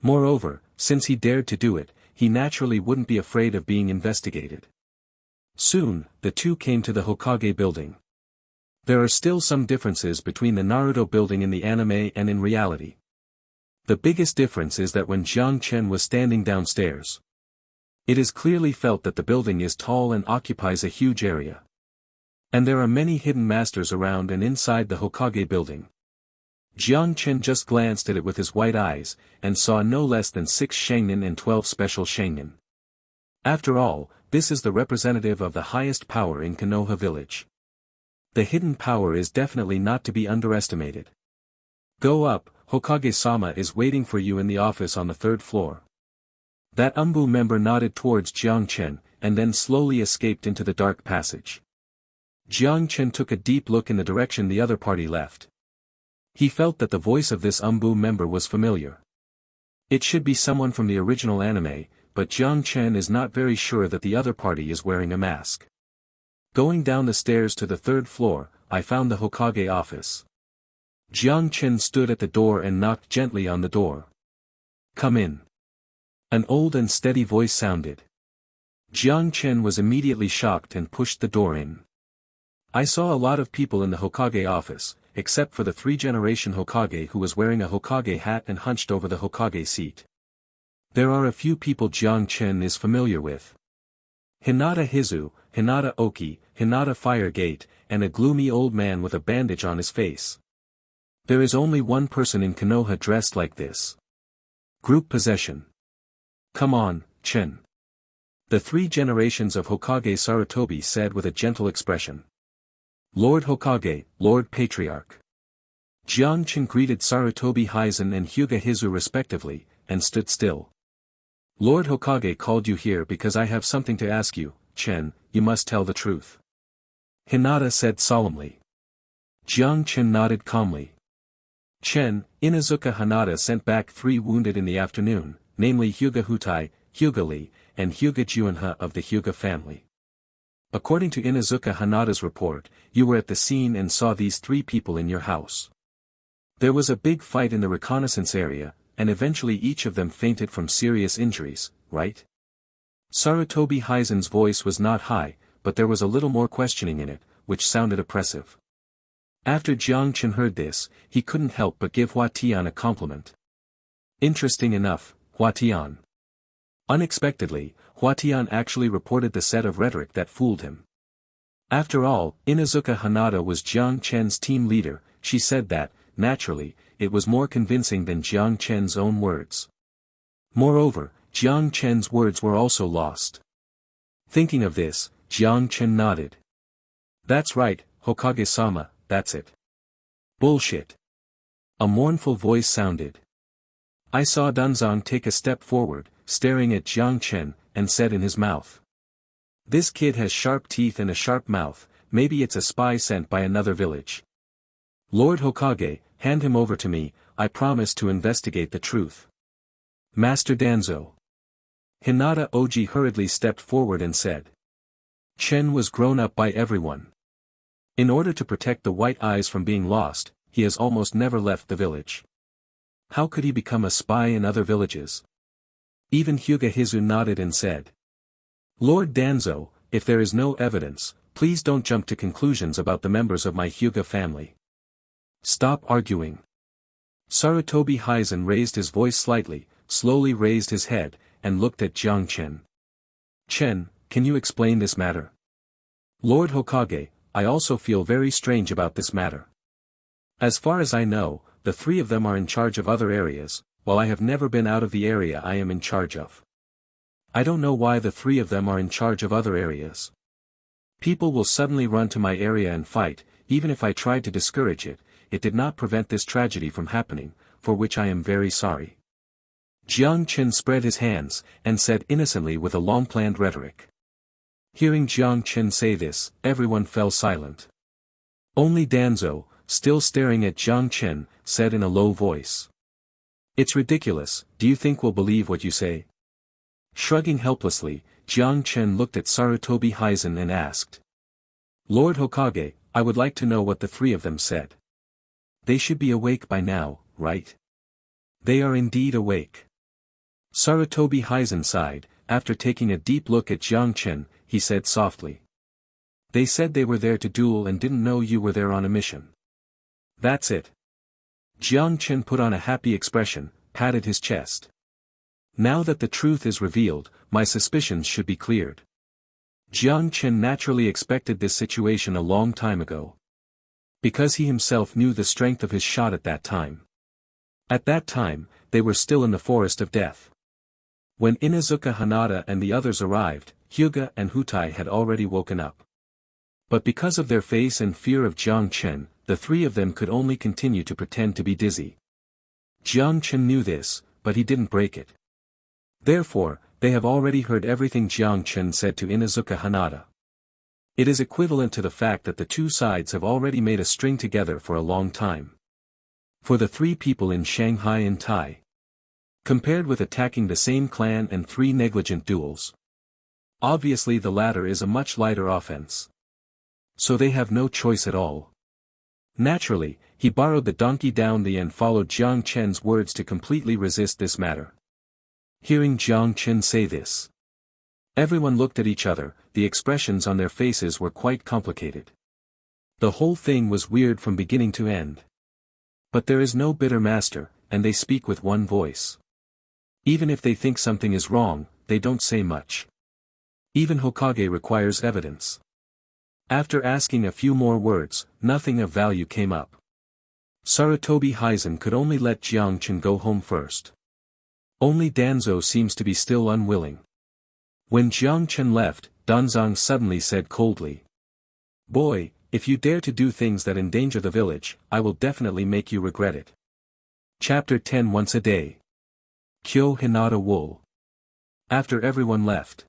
Moreover, since he dared to do it, he naturally wouldn't be afraid of being investigated. Soon, the two came to the Hokage building. There are still some differences between the Naruto building in the anime and in reality. The biggest difference is that when Jiangchen was standing downstairs, it is clearly felt that the building is tall and occupies a huge area. And there are many hidden masters around and inside the Hokage building. Jiangchen just glanced at it with his white eyes, and saw no less than 6 Sharingan and 12 special Sharingan. After all, this is the representative of the highest power in Konoha village. The hidden power is definitely not to be underestimated. Go up, Hokage-sama is waiting for you in the office on the 3rd floor. That Umbu member nodded towards Jiangchen, and then slowly escaped into the dark passage. Jiangchen took a deep look in the direction the other party left. He felt that the voice of this Umbu member was familiar. It should be someone from the original anime, but Jiangchen is not very sure that the other party is wearing a mask. Going down the stairs to the 3rd floor, I found the Hokage office. Jiangchen stood at the door and knocked gently on the door. Come in. An old and steady voice sounded. Jiangchen was immediately shocked and pushed the door in. I saw a lot of people in the Hokage office, except for the 3-generation Hokage who was wearing a Hokage hat and hunched over the Hokage seat. There are a few people Jiangchen is familiar with. Hinata Hizu, Hinata Oki, Hinata Firegate, and a gloomy old man with a bandage on his face. There is only one person in Konoha dressed like this. Group possession. Come on, Chen. The 3 generations of Hokage Sarutobi said with a gentle expression. Lord Hokage, Lord Patriarch. Jiangchen greeted Sarutobi Hizen and Hyuga Hizu respectively, and stood still. Lord Hokage called you here because I have something to ask you, Chen, you must tell the truth. Hinata said solemnly. Jiangchen nodded calmly. Chen, Inuzuka Hinata sent back 3 wounded in the afternoon, namely Hyuga Hutai, Hyuga Lee, and Hyuga Juinha of the Hyuga family. According to Inuzuka Hinata's report, you were at the scene and saw these 3 people in your house. There was a big fight in the reconnaissance area, and eventually each of them fainted from serious injuries, right? Sarutobi Hizen's voice was not high, but there was a little more questioning in it. which sounded oppressive. After Jiang Chen heard this, he couldn't help but give Hua Tian a compliment. Interesting enough, Hua Tian. Unexpectedly, Hua Tian actually reported the set of rhetoric that fooled him. After all, Inuzuka Hinata was Jiang Chen's team leader. She said that, naturally, it was more convincing than Jiang Chen's own words. Moreover, Jiang Chen's words were also lost. Thinking of this, Jiang Chen nodded. That's right, Hokage-sama, that's it. Bullshit. A mournful voice sounded. I saw Danzong take a step forward, staring at Jiang Chen, and said in his mouth. This kid has sharp teeth and a sharp mouth, maybe it's a spy sent by another village. Lord Hokage, hand him over to me, I promise to investigate the truth. Master Danzo. Hinata Oji hurriedly stepped forward and said. Chen was grown up by everyone. In order to protect the white eyes from being lost, he has almost never left the village. How could he become a spy in other villages? Even Hyuga Hizu nodded and said. Lord Danzo, if there is no evidence, please don't jump to conclusions about the members of my Hyuga family. Stop arguing. Sarutobi Hizen raised his voice slightly, slowly raised his head, and looked at Jiang Chen. Chen, can you explain this matter? Lord Hokage, I also feel very strange about this matter. As far as I know, the three of them are in charge of other areas, while I have never been out of the area I am in charge of. I don't know why the three of them are in charge of other areas. People will suddenly run to my area and fight, even if I tried to discourage it, it did not prevent this tragedy from happening, for which I am very sorry. Jiang Chen spread his hands, and said innocently with a long-planned rhetoric. Hearing Jiang Chen say this, everyone fell silent. Only Danzo, still staring at Jiang Chen, said in a low voice. It's ridiculous, do you think we'll believe what you say? Shrugging helplessly, Jiang Chen looked at Sarutobi Hizen and asked. Lord Hokage, I would like to know what the three of them said. They should be awake by now, right? They are indeed awake. Sarutobi Hizen sighed, after taking a deep look at Jiang Chen, he said softly. They said they were there to duel and didn't know you were there on a mission. That's it. Jiang Chen put on a happy expression, patted his chest. Now that the truth is revealed, my suspicions should be cleared. Jiang Chen naturally expected this situation a long time ago. Because he himself knew the strength of his shot at that time. At that time, they were still in the forest of death. When Inuzuka Hinata and the others arrived, Hyuga and Hutai had already woken up. But because of their face and fear of Jiang Chen, the three of them could only continue to pretend to be dizzy. Jiang Chen knew this, but he didn't break it. Therefore, they have already heard everything Jiang Chen said to Inuzuka Hinata. It is equivalent to the fact that the two sides have already made a string together for a long time. For the three people in Shanghai and Tai. Compared with attacking the same clan and three negligent duels. Obviously the latter is a much lighter offense. So they have no choice at all. Naturally, he borrowed the donkey down the and followed Jiang Chen's words to completely resist this matter. Hearing Jiang Chen say this. Everyone looked at each other, the expressions on their faces were quite complicated. The whole thing was weird from beginning to end. But there is no bitter master, and they speak with one voice. Even if they think something is wrong, they don't say much. Even Hokage requires evidence. After asking a few more words, nothing of value came up. Sarutobi Hizen could only let Jiang Chen go home first. Only Danzo seems to be still unwilling. When Jiang Chen left, Danzong suddenly said coldly. Boy, if you dare to do things that endanger the village, I will definitely make you regret it. Chapter 10 Once a Day. Kyo Hinata Wool. After everyone left.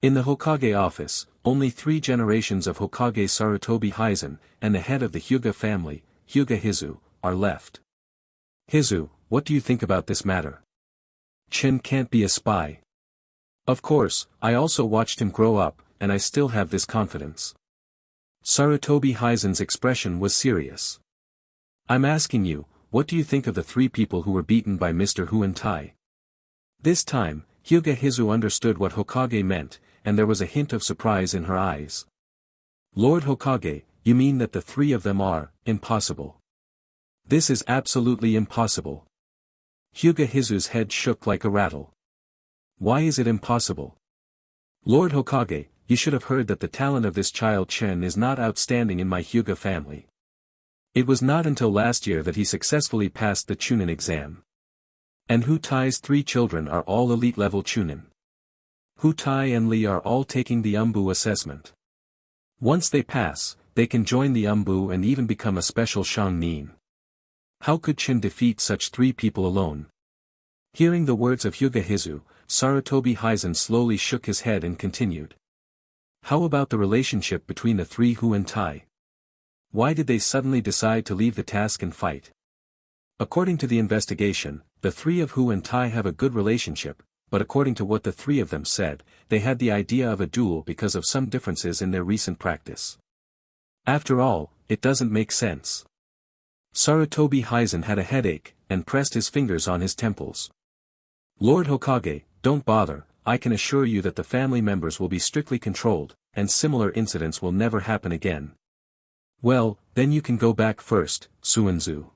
In the Hokage office, only 3 generations of Hokage Sarutobi Hizen, and the head of the Hyuga family, Hyuga Hizu, are left. Hizu, what do you think about this matter? Chen can't be a spy. Of course, I also watched him grow up, and I still have this confidence. Sarutobi Hizen's expression was serious. I'm asking you, what do you think of the 3 people who were beaten by Mr. Hu and Tai? This time, Hyuga Hizu understood what Hokage meant, and there was a hint of surprise in her eyes. Lord Hokage, you mean that the three of them are impossible? This is absolutely impossible. Hyuga Hizu's head shook like a rattle. Why is it impossible? Lord Hokage, you should have heard that the talent of this child Chen is not outstanding in my Hyuga family. It was not until last year that he successfully passed the Chunin exam. And Hu Tai's three children are all elite-level Chunin. Hu Tai and Li are all taking the Umbu assessment. Once they pass, they can join the Umbu and even become a special Shang-nin. How could Chen defeat such three people alone? Hearing the words of Hyuga Hizu, Sarutobi Hizen slowly shook his head and continued. How about the relationship between the three Hu and Tai? Why did they suddenly decide to leave the task and fight? According to the investigation, the three of Hu and Tai have a good relationship, but according to what the three of them said, they had the idea of a duel because of some differences in their recent practice. After all, it doesn't make sense. Sarutobi Hizen had a headache, and pressed his fingers on his temples. Lord Hokage, don't bother, I can assure you that the family members will be strictly controlled, and similar incidents will never happen again. Well, then you can go back first, Suanzu.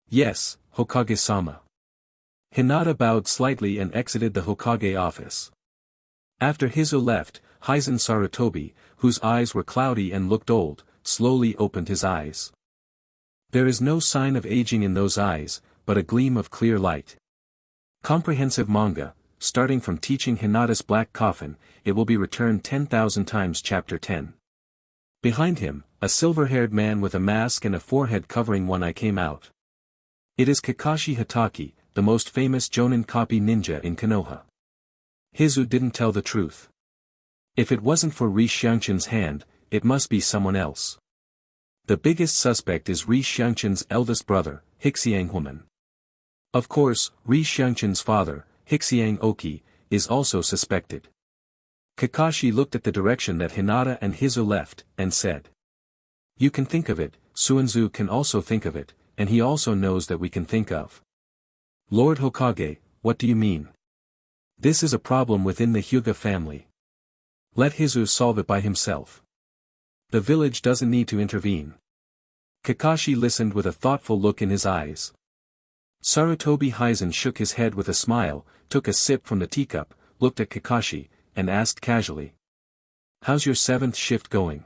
Yes, Hokage-sama. Hinata bowed slightly and exited the Hokage office. After Hizu left, Hizen Sarutobi, whose eyes were cloudy and looked old, slowly opened his eyes. There is no sign of aging in those eyes, but a gleam of clear light. Comprehensive manga, starting from teaching Hinata's Black Coffin, it will be returned 10,000 times Chapter 10. Behind him, a silver-haired man with a mask and a forehead covering one eye came out. It is Kakashi Hatake, the most famous Jonin copy ninja in Konoha. Hizu didn't tell the truth. If it wasn't for Ri Xiangqin's hand, it must be someone else. The biggest suspect is Ri Xiangqin's eldest brother, Hixiang Woman. Of course, Ri Xiangqin's father, Hixiang Oki, is also suspected. Kakashi looked at the direction that Hinata and Hizu left, and said. You can think of it, Suanzu can also think of it, and he also knows that we can think of. Lord Hokage, what do you mean? This is a problem within the Hyuga family. Let Hizu solve it by himself. The village doesn't need to intervene. Kakashi listened with a thoughtful look in his eyes. Sarutobi Hizen shook his head with a smile, took a sip from the teacup, looked at Kakashi, and asked casually. How's your 7th shift going?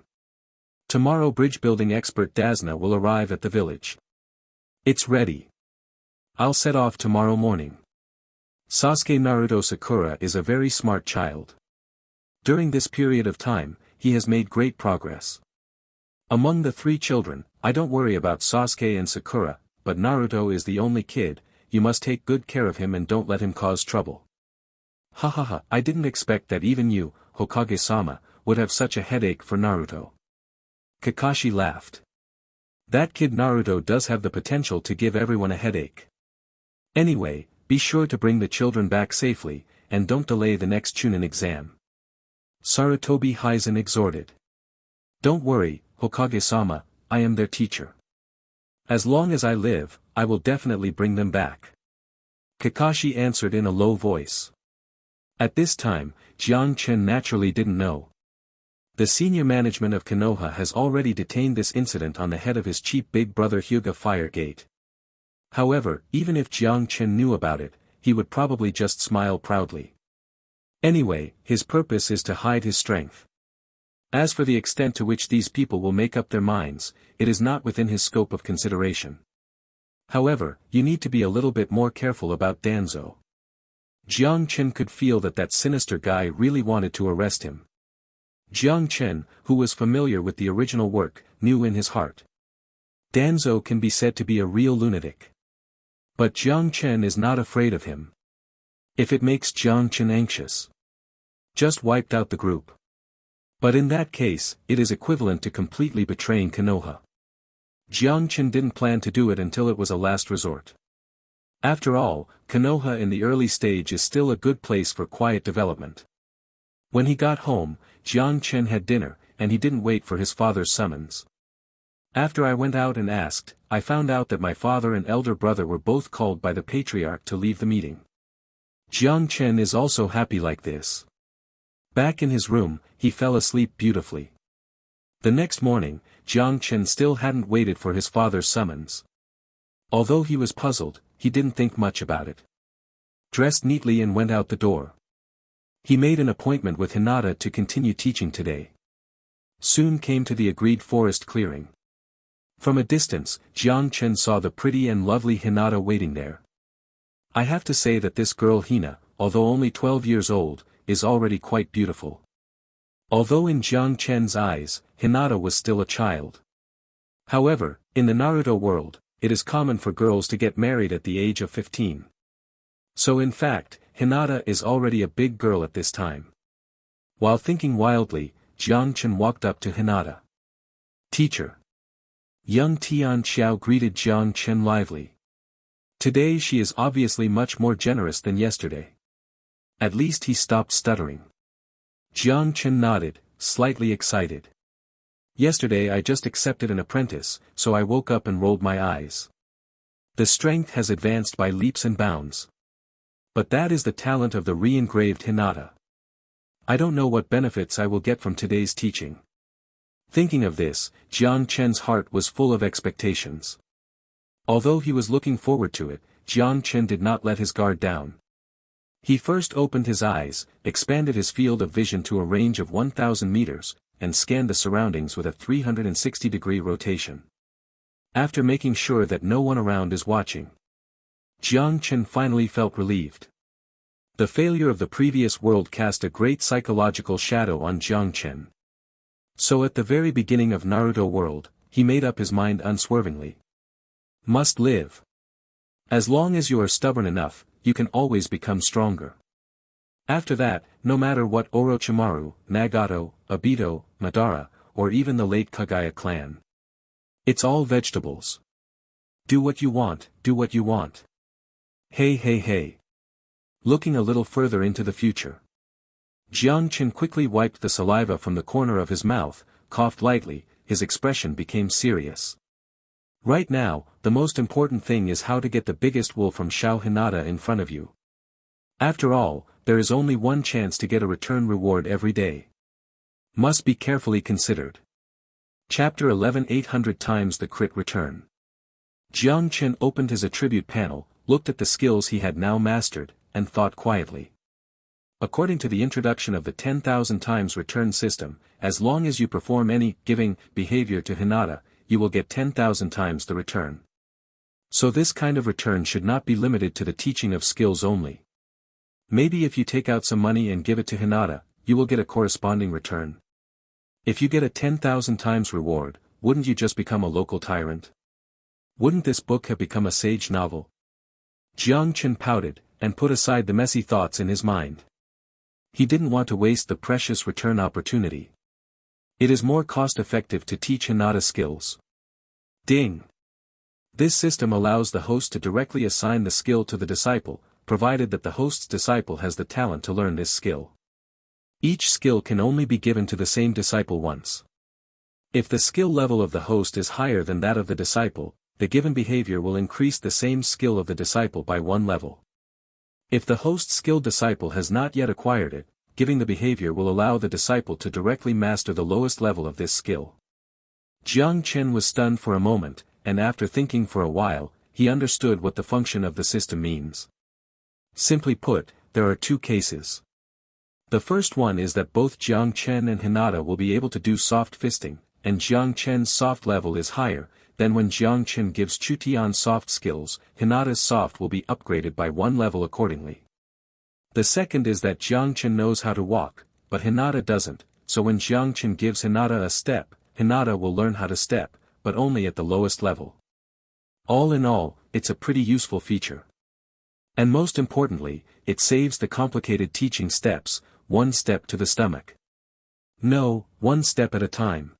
Tomorrow bridge-building expert Dasna will arrive at the village. It's ready. I'll set off tomorrow morning. Sasuke Naruto Sakura is a very smart child. During this period of time, he has made great progress. Among the three children, I don't worry about Sasuke and Sakura, but Naruto is the only kid, you must take good care of him and don't let him cause trouble. Ha ha ha, I didn't expect that even you, Hokage-sama, would have such a headache for Naruto. Kakashi laughed. That kid Naruto does have the potential to give everyone a headache. Anyway, be sure to bring the children back safely, and don't delay the next Chunin exam. Sarutobi Hizen exhorted. Don't worry, Hokage-sama, I am their teacher. As long as I live, I will definitely bring them back. Kakashi answered in a low voice. At this time, Jiang Chen naturally didn't know. The senior management of Konoha has already detained this incident on the head of his cheap big brother Hyuga Firegate. However, even if Jiang Chen knew about it, he would probably just smile proudly. Anyway, his purpose is to hide his strength. As for the extent to which these people will make up their minds, it is not within his scope of consideration. However, you need to be a little bit more careful about Danzo. Jiang Chen could feel that that sinister guy really wanted to arrest him. Jiang Chen, who was familiar with the original work, knew in his heart. Danzo can be said to be a real lunatic. But Jiang Chen is not afraid of him. If it makes Jiang Chen anxious, just wiped out the group. But in that case, it is equivalent to completely betraying Konoha. Jiang Chen didn't plan to do it until it was a last resort. After all, Konoha in the early stage is still a good place for quiet development. When he got home, Jiang Chen had dinner, and he didn't wait for his father's summons. After I went out and asked, I found out that my father and elder brother were both called by the patriarch to leave the meeting. Jiang Chen is also happy like this. Back in his room, he fell asleep beautifully. The next morning, Jiang Chen still hadn't waited for his father's summons. Although he was puzzled, he didn't think much about it. Dressed neatly and went out the door. He made an appointment with Hinata to continue teaching today. Soon came to the agreed forest clearing. From a distance, Jiang Chen saw the pretty and lovely Hinata waiting there. I have to say that this girl Hina, although only 12 years old, is already quite beautiful. Although in Jiang Chen's eyes, Hinata was still a child. However, in the Naruto world, it is common for girls to get married at the age of 15. So in fact, Hinata is already a big girl at this time. While thinking wildly, Jiang Chen walked up to Hinata. "Teacher." Young Tian Xiao greeted Jiang Chen lively. Today she is obviously much more generous than yesterday. At least he stopped stuttering. Jiang Chen nodded, slightly excited. "Yesterday I just accepted an apprentice, so I woke up and rolled my eyes. The strength has advanced by leaps and bounds. But that is the talent of the re-engraved Hinata. I don't know what benefits I will get from today's teaching." Thinking of this, Jiang Chen's heart was full of expectations. Although he was looking forward to it, Jiang Chen did not let his guard down. He first opened his eyes, expanded his field of vision to a range of 1,000 meters, and scanned the surroundings with a 360-degree rotation. After making sure that no one around is watching, Jiang Chen finally felt relieved. The failure of the previous world cast a great psychological shadow on Jiang Chen. So at the very beginning of Naruto world, he made up his mind unswervingly. Must live. As long as you are stubborn enough, you can always become stronger. After that, no matter what Orochimaru, Nagato, Obito, Madara, or even the late Kagaya clan. It's all vegetables. Do what you want, do what you want. Hey hey hey. Looking a little further into the future, Jiang Chen quickly wiped the saliva from the corner of his mouth, coughed lightly, his expression became serious. Right now, the most important thing is how to get the biggest wool from Xiao Hinata in front of you. After all, there is only one chance to get a return reward every day. Must be carefully considered. Chapter 11 800 times the crit return. Jiang Chen opened his attribute panel, looked at the skills he had now mastered, and thought quietly. According to the introduction of the 10,000 times return system, as long as you perform any giving behavior to Hinata, you will get 10,000 times the return. So this kind of return should not be limited to the teaching of skills only. Maybe if you take out some money and give it to Hinata, you will get a corresponding return. If you get a 10,000 times reward, wouldn't you just become a local tyrant? Wouldn't this book have become a sage novel? Jiang Chen pouted, and put aside the messy thoughts in his mind. He didn't want to waste the precious return opportunity. It is more cost-effective to teach Hinata skills. Ding! This system allows the host to directly assign the skill to the disciple, provided that the host's disciple has the talent to learn this skill. Each skill can only be given to the same disciple once. If the skill level of the host is higher than that of the disciple, the given behavior will increase the same skill of the disciple by one level. If the host's skilled disciple has not yet acquired it, giving the behavior will allow the disciple to directly master the lowest level of this skill. Jiang Chen was stunned for a moment, and after thinking for a while, he understood what the function of the system means. Simply put, there are two cases. The first one is that both Jiang Chen and Hinata will be able to do soft fisting, and Jiang Chen's soft level is higher. Then when Jiang Chen gives Chutian soft skills, Hinata's soft will be upgraded by one level accordingly. The second is that Jiang Chen knows how to walk, but Hinata doesn't, so when Jiang Chen gives Hinata a step, Hinata will learn how to step, but only at the lowest level. All in all, it's a pretty useful feature. And most importantly, it saves the complicated teaching steps, one step to the stomach. No, one step at a time.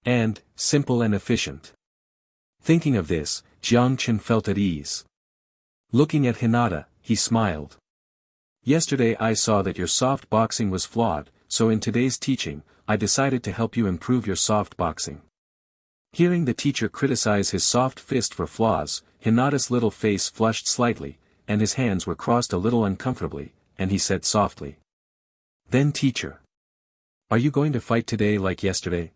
And, simple and efficient. Thinking of this, Jiang Chen felt at ease. Looking at Hinata, he smiled. Yesterday I saw that your soft boxing was flawed, so in today's teaching, I decided to help you improve your soft boxing. Hearing the teacher criticize his soft fist for flaws, Hinata's little face flushed slightly, and his hands were crossed a little uncomfortably, and he said softly. Then teacher. Are you going to fight today like yesterday?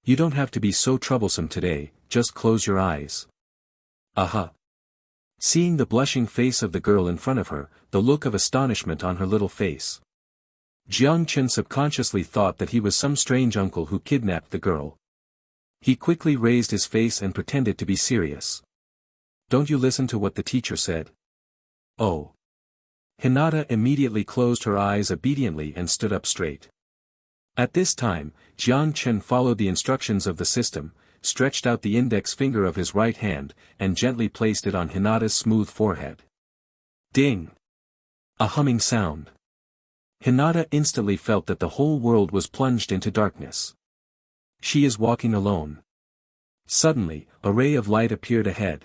You don't have to be so troublesome today, just close your eyes. Aha. Seeing the blushing face of the girl in front of her, the look of astonishment on her little face. Jiang Chen subconsciously thought that he was some strange uncle who kidnapped the girl. He quickly raised his face and pretended to be serious. Don't you listen to what the teacher said? Oh. Hinata immediately closed her eyes obediently and stood up straight. At this time, Jiang Chen followed the instructions of the system, stretched out the index finger of his right hand, and gently placed it on Hinata's smooth forehead. Ding! A humming sound. Hinata instantly felt that the whole world was plunged into darkness. She is walking alone. Suddenly, a ray of light appeared ahead.